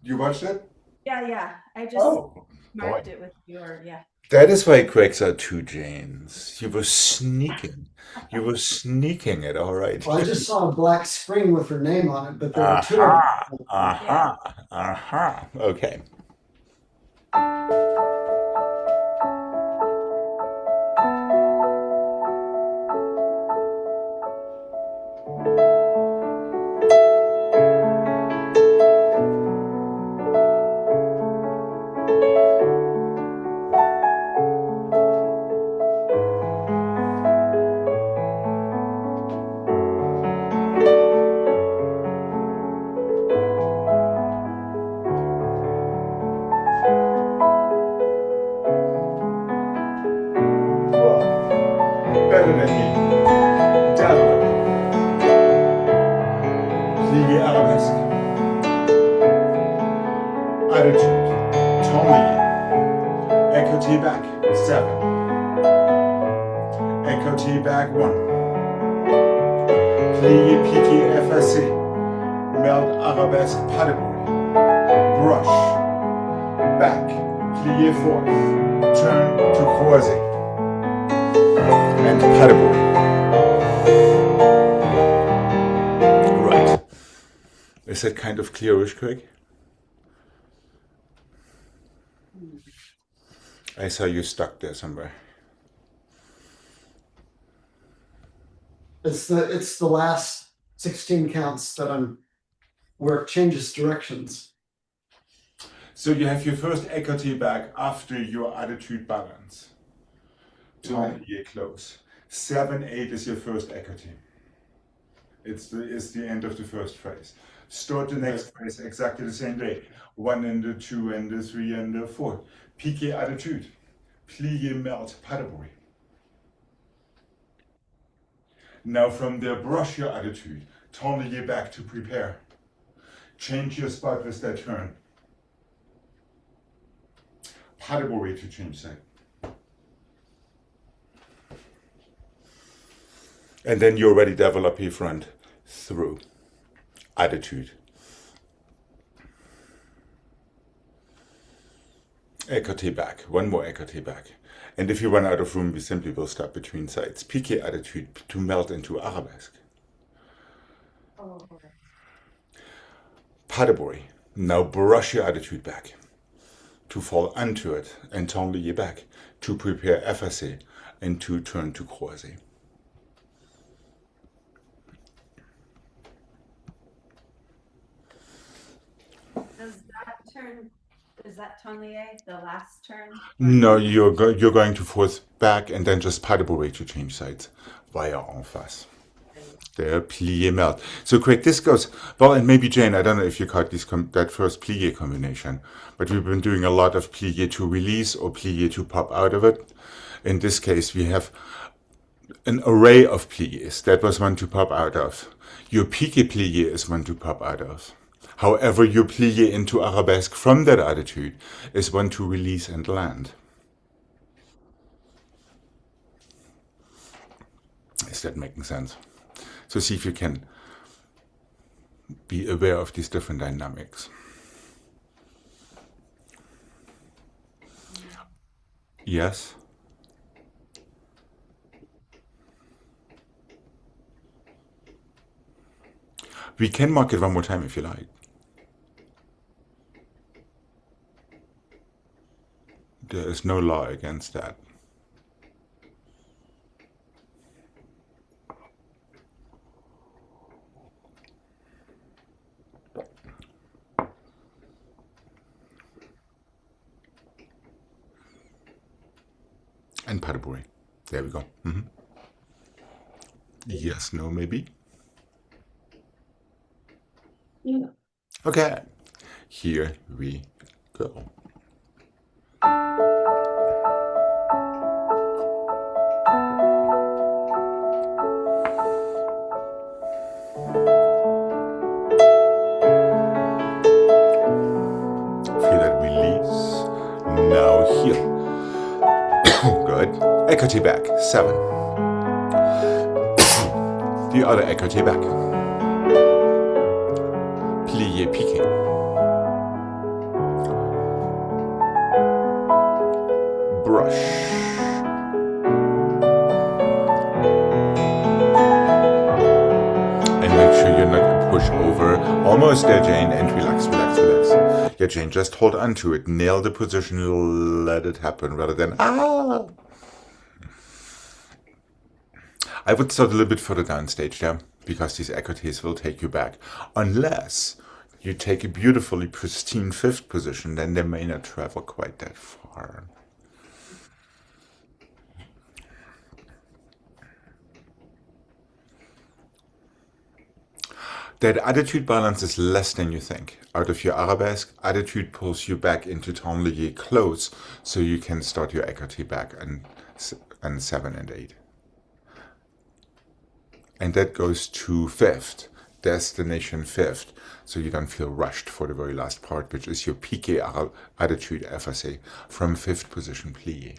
you watched it? Yeah. I just Oh, boy. marked it with your, yeah. That is why Quakes are two Janes. You were sneaking. You were sneaking it, all right. well, I just saw a black screen with her name on it, but there were two of Aha, them. Yeah. aha. Okay. Whoa. Better than me. Develop. Plié arabesque. Attitude. Tony. Equity back. 7. Equity back 1. Plié piqué effacé. Melt arabesque paddlebury. Brush. Back. Plié 4. Turn to croisé. And paddlebury. Right. Is that kind of clearish, Craig? I saw you stuck there somewhere. It's the last 16 counts that I'm where it changes directions. So you have your first equity back after your attitude balance. To Right. get close. 7-8 is your first equity. It's the end of the first phrase. Start the next phrase exactly the same way. 1 and the 2 and the 3 and the 4. Piqué attitude. Plié melt paddlebury. Now from there, brush your attitude. Tourner back to prepare. Change your spot with that turn. Paddlebury to change that. And then you already develop your front through attitude. Écarté back, one more écarté back. And if you run out of room, we simply will stop between sides. Piqué attitude to melt into arabesque. Oh, Paddlebury. Now brush your attitude back to fall onto it and tendre your back to prepare effacé and to turn to croisé. Is that Tonlier, the last turn? No, you're going to force back and then just paddlebury to change sides via en face. There, plié melt. So quick, this goes well, and maybe Jane, I don't know if you caught that first plié combination, but we've been doing a lot of plié to release or plié to pop out of it. In this case, we have an array of pliés. That was one to pop out of. Your piqué plié is one to pop out of. However, your plié into arabesque from that attitude is one to release and land. Is that making sense? So see if you can be aware of these different dynamics. Yes? We can mark it one more time if you like. There is no law against that. and pas de bourrée. There we go. Yes, no, maybe. Yeah. Okay, here we go. Feel that release. Now here. Good. Écarté back. 7. The other écarté back. Plié, piqué. Brush. And make sure you're not a push over. Almost there, Jane, and relax, relax, relax. Yeah, Jane, just hold on to it. Nail the position, let it happen, rather than, ah! I would start a little bit further down stage there, because these écartés will take you back. Unless you take a beautifully pristine 5th position, then they may not travel quite that far. That attitude balance is less than you think. Out of your arabesque, attitude pulls you back into temps lié close, so you can start your écarté back and 7 and 8. And that goes to 5th, destination 5th, so you don't feel rushed for the very last part, which is your piqué attitude effacé from 5th position plié.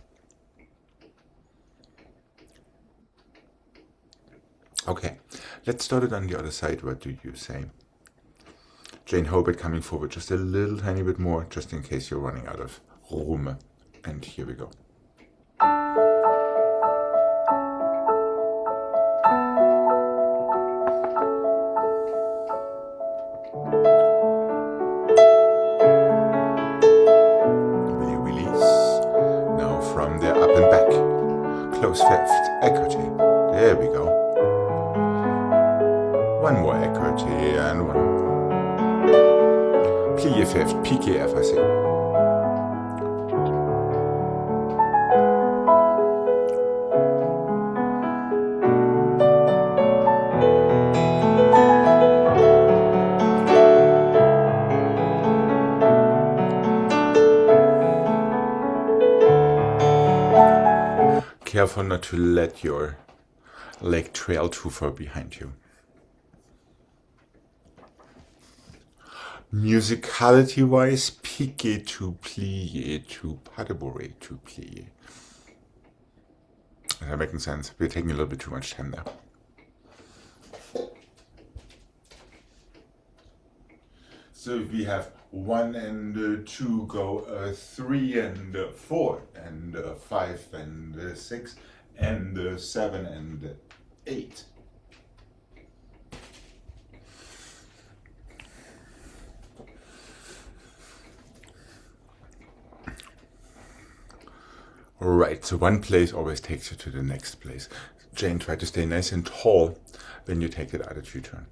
Okay, let's start it on the other side. What do you say? Jane Hobart coming forward just a little tiny bit more, just in case you're running out of room. And here we go. Really release. Now from there up and back. Close 5th, écarté. There we go. One more écarté and 1. Plié 5th, piqué effacé. Careful not to let your leg trail too far behind you. Musicality-wise, piqué to plié to pas de bourrée to plié. Is that making sense? We're taking a little bit too much time there. So we have 1 and 2 go 3 and 4 and 5 and 6 and 7 and 8. Right, so one place always takes you to the next place. Jane, try to stay nice and tall when you take that attitude turn.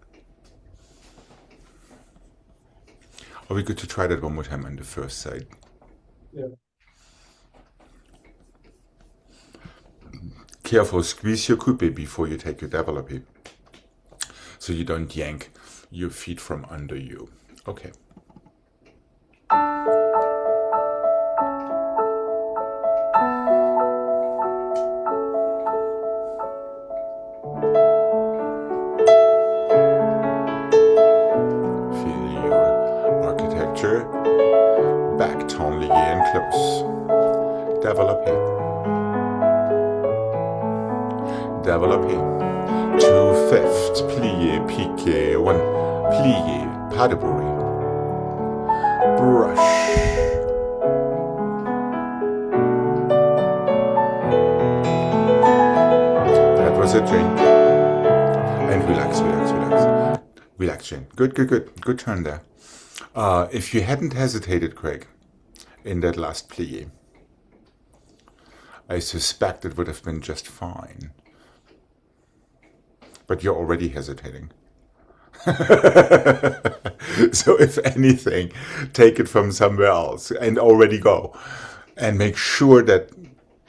Are we good to try that one more time on the first side? Yeah. Careful, squeeze your coupe before you take your développé, so you don't yank your feet from under you. Okay. Back, temps lié and close. Développé. Développé. 2 5th, plié, piqué, 1, plié, pas de bourrée. Brush. That was it, Jane. And relax, relax, relax. Relax, Jane. Good, good, good. Good turn there. If you hadn't hesitated, Craig, in that last plié, I suspect it would have been just fine. But you're already hesitating. So if anything, take it from somewhere else and already go. And make sure that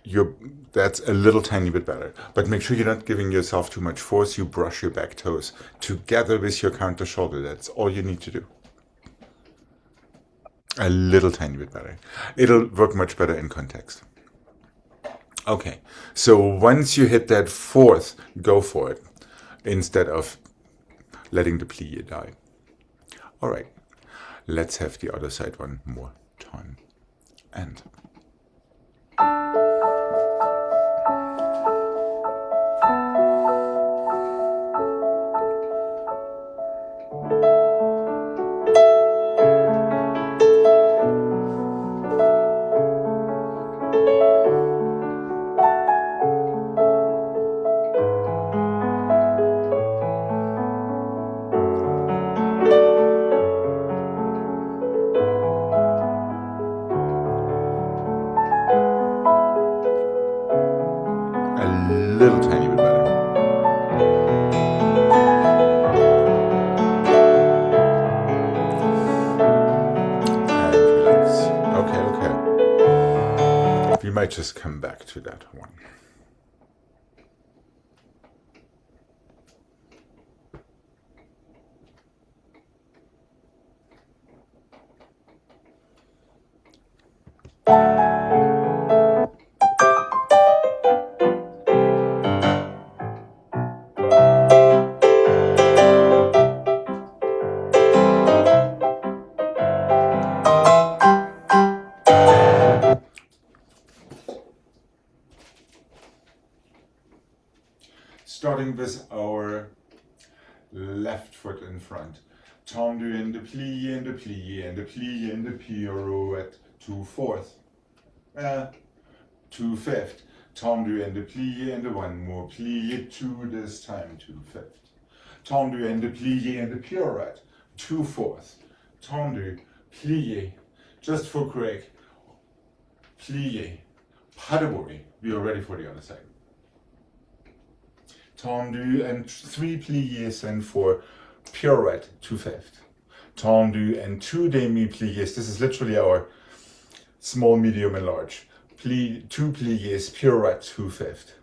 your That's a little tiny bit better. But make sure you're not giving yourself too much force. You brush your back toes together with your counter shoulder. That's all you need to do. A little tiny bit better. It'll work much better in context. Okay, so once you hit that fourth, go for it instead of letting the plie die. All right, let's have the other side one more time. And a little tiny bit better. And relax. Okay, okay. We might just come back to that one. Starting with our left foot in front. Tendu in the plie, and the plie, and the plie, and the pirouette to fourth. To fifth. Tendu and the plie, and the one more plie, two this time to fifth. Tendu and the plie, and the pirouette to fourth. Tendu, plie, just for Craig. Plie, pas de bruit. We are ready for the other side. Tendu and 3 pliés and 4 pirouette to fifth. Tendu and 2 demi-pliés. This is literally our small, medium, and large. 2 pliés, pirouette to fifth.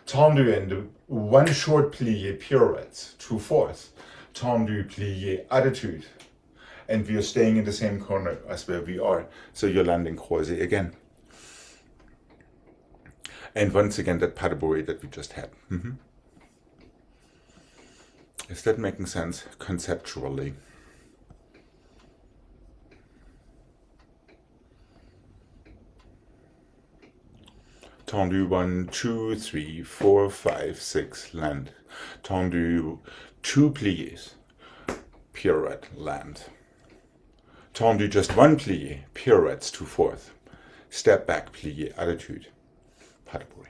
Tendu and 1 short plié, pirouette to fourth. Tendu, plié, attitude. And we are staying in the same corner as where we are. So you're landing croisé again. And once again, that pas de bruit that we just had. Is that making sense conceptually? Tendu 1, 2, 3, 4, 5, 6, land. Tendu 2 pliés, pirouette, land. Tendu just 1 plié, pirouettes to fourth. Step back, plié, attitude. Pas de bruit.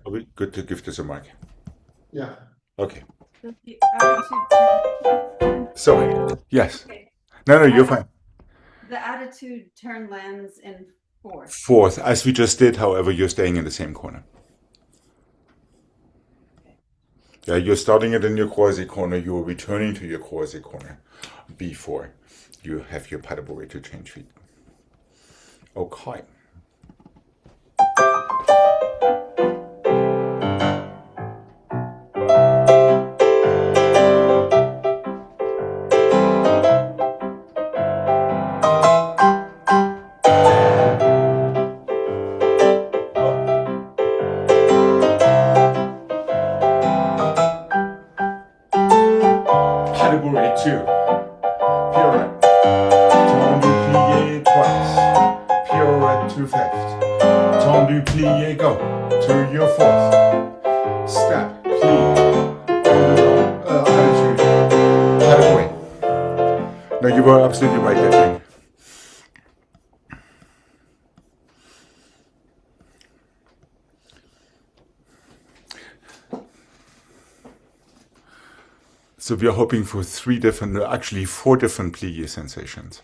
Are we good to give this a mark? Yeah. Okay. So the attitude, Sorry. Yes. okay. No, you're fine. The attitude turn lands in fourth. Fourth, as we just did, however, you're staying in the same corner. Yeah, you're starting it in your croisé corner, you are returning to your croisé corner before you have your pas de bruit to change feet. Okay. Pas de bruit, 2. Pirouette. Tendu, plié, twice. Pirouette to fifth. Tendu, plié, go. To your fourth. Step, plie. Attitude. Pas de bruit. No, you were absolutely right there, Frank. So we are hoping for 4 different plié sensations.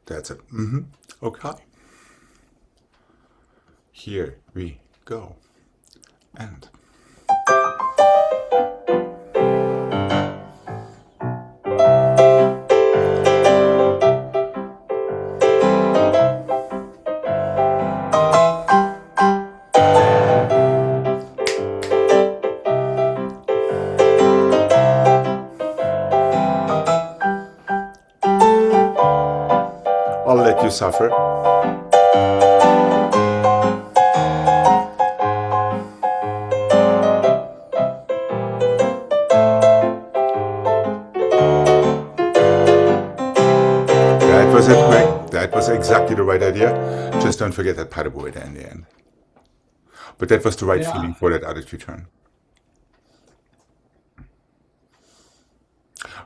That's it. Okay. Here we go. And I'll let you suffer. That was exactly the right idea. Just don't forget that paddleboard in the end. But that was the right feeling for that attitude turn.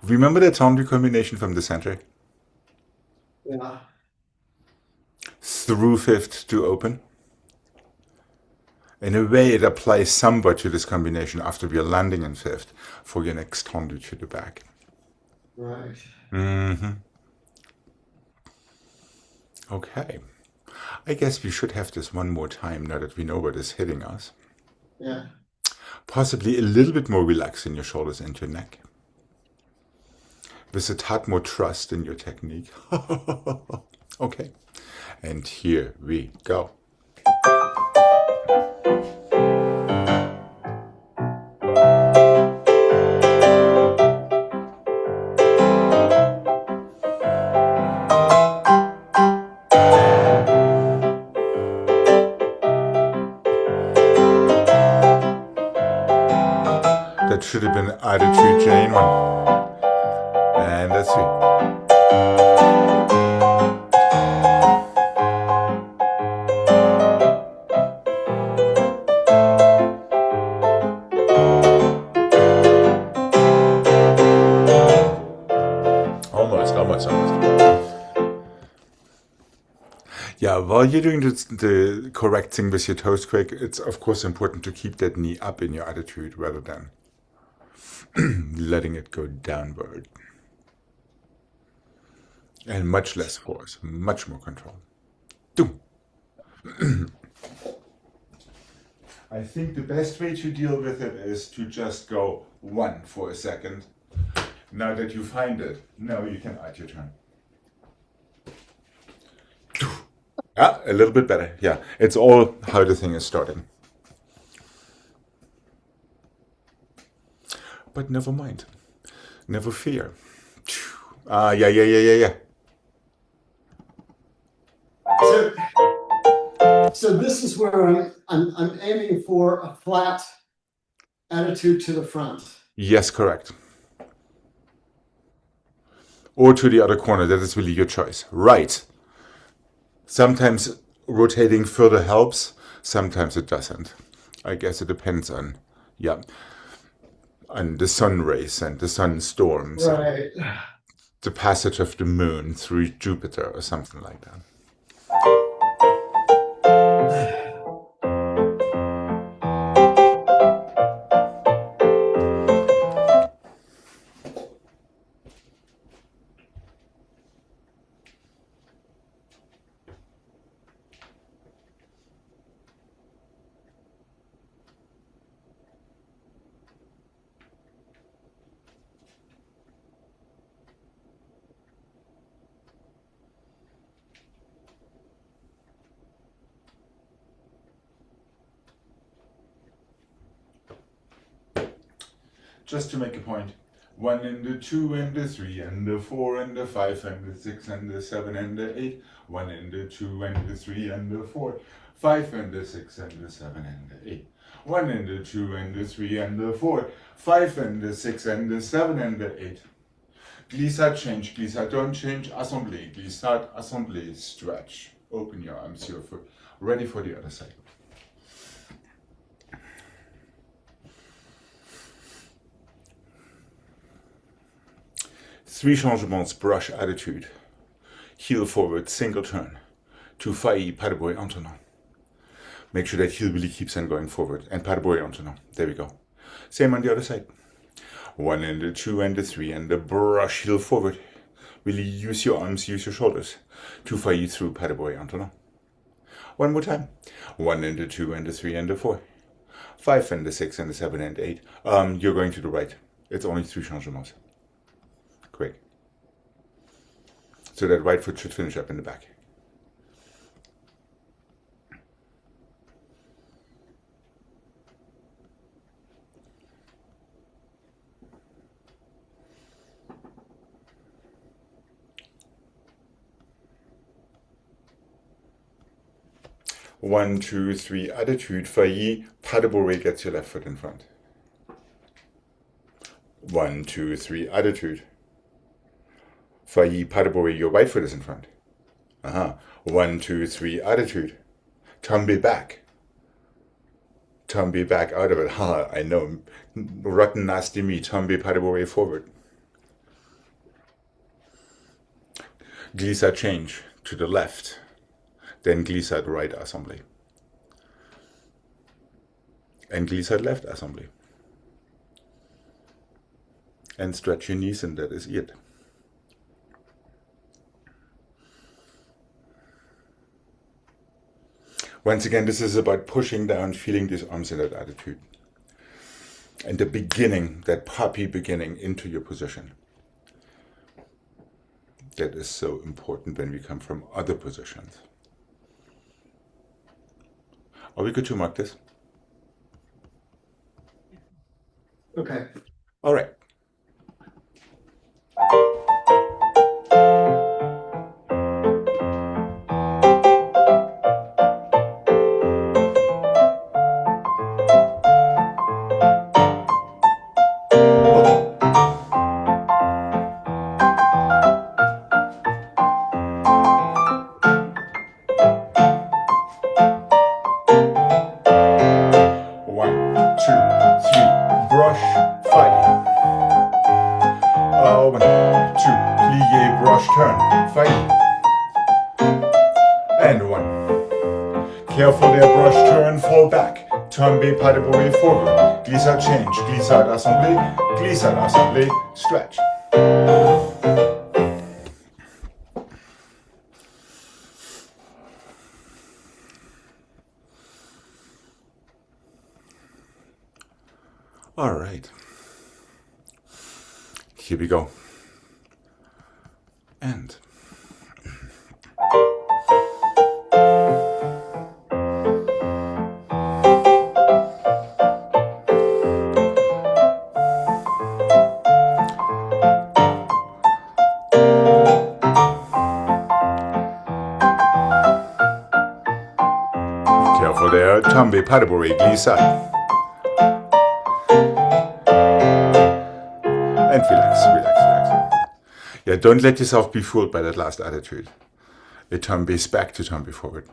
Remember that sound combination from the center? Yeah. Through fifth to open. In a way, it applies somewhat to this combination after we are landing in fifth for your next tendu to the back. Right. Mm-hmm. Okay. I guess we should have this one more time now that we know what is hitting us. Yeah. Possibly a little bit more relaxed in your shoulders and your neck. With a tad more trust in your technique. Okay. And here we go. That should have been attitude chain 1. And that's 3. Almost. Yeah, while you're doing the correct thing with your toes quick, it's of course important to keep that knee up in your attitude rather than letting it go downward. And much less force, much more control. Doom. I think the best way to deal with it is to just go 1 for a second. Now that you find it, now you can add your turn. Ah, a little bit better. Yeah, it's all how the thing is starting. But never mind. Never fear. Yeah. So this is where I'm aiming for a flat attitude to the front. Yes, correct. Or to the other corner. That is really your choice. Right. Sometimes rotating further helps. Sometimes it doesn't. I guess it depends on, on the sun rays and the sun storms. Right. The passage of the moon through Jupiter or something like that. Just to make a point, 1 and the 2 and the 3 and the 4 and the 5 and the 6 and the 7 and the 8, 1 and the 2 and the 3 and the 4, 5 and the 6 and the 7 and the 8, 1 and the 2 and the 3 and the 4, 5 and the 6 and the 7 and the 8. Glissade, change, glissade, don't change, assemblée, glissade, assemblée, stretch. Open your arms, your foot, ready for the other side. Three changements, brush attitude. Heel forward, single turn. To failli, pas de bruit, maintenant. Make sure that heel really keeps on going forward. And pas de bruit, maintenant. There we go. Same on the other side. 1 and the 2 and the 3 and the brush, heel forward. Really use your arms, use your shoulders to fire through pas de bourrée maintenant. One more time. 1 and a 2 and a 3 and a 4. 5 and a 6 and a 7 and 8. You're going to the right. It's only 3 changements. Quick. So that right foot should finish up in the back. One, two, three, attitude, failli, pas de bourrée gets your left foot in front. 1, 2, 3, attitude. Failli, pas de bourrée, your right foot is in front. 1, 2, 3, attitude. Tombe back. Tombe back out of it. I know. Rotten, nasty me. Tombe, pas de bourrée forward. Glissade change to the left. Then glissade right assembly. And glissade left assembly. And stretch your knees, and that is it. Once again, this is about pushing down, feeling these arms in that attitude. And the beginning, that puppy beginning into your position. That is so important when we come from other positions. Are we good to mark this? Okay. All right. Careful there, brush, turn, fall back. Tombe, pas de bourrée forward. Glissade change, glissade assemblée, stretch. All right. Here we go. And careful there, tombe, pas de bourrée, glissade. And relax, relax, relax. Yeah, don't let yourself be fooled by that last attitude. A tombe's back to tombe forward.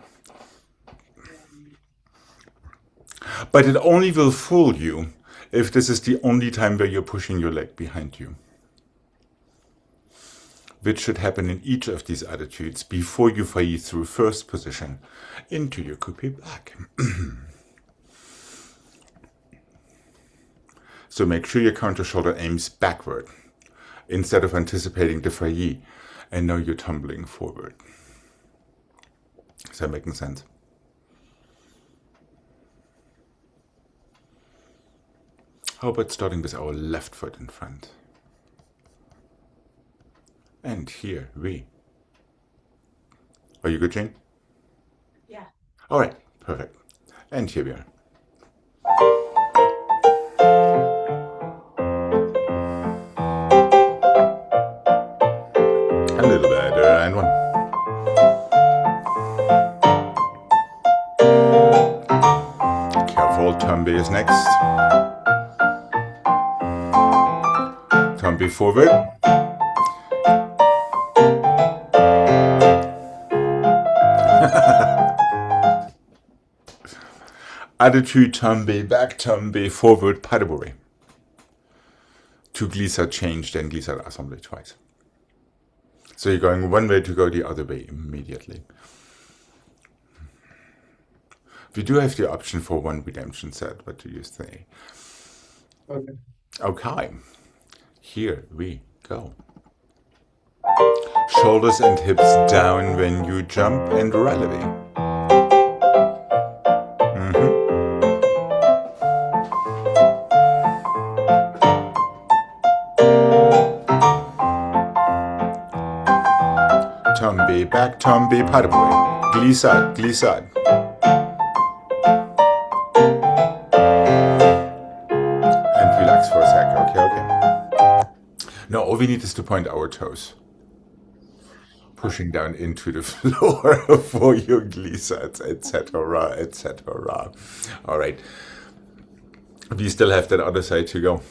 But it only will fool you if this is the only time where you're pushing your leg behind you. Which should happen in each of these attitudes before you failli through first position into your coupé back. So make sure your counter shoulder aims backward instead of anticipating the failli, and now you're tumbling forward. Is that making sense? How about starting with our left foot in front? And here we. Are you good, Jane? Yeah. All right, perfect. And here we are. A little better, and one. Careful, tombe is next. Tombe forward. Attitude, tombe, back, tombe, forward, pas de bourrée. To glissade change, then glissade assemblée twice. So you're going one way to go the other way immediately. We do have the option for one redemption set. What do you say? Okay. Okay. Here we go. Shoulders and hips down when you jump and relevé. Tombe, back tombe, pas de bruit. Glissade, glissade. And relax for a sec, okay. Now all we need is to point our toes. Pushing down into the floor for your glissades, etc., etc. All right. We still have that other side to go.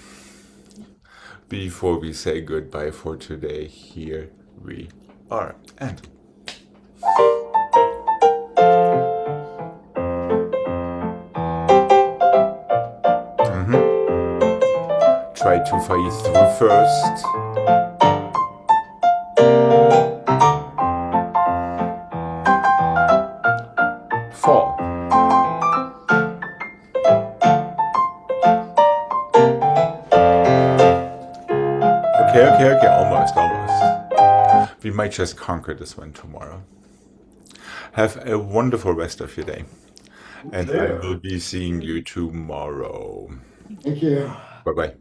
Before we say goodbye for today, here we are. And try to fight through first. Fall. Okay, almost. We might just conquer this one tomorrow. Have a wonderful rest of your day. And I will be seeing you tomorrow. Thank you. Bye-bye.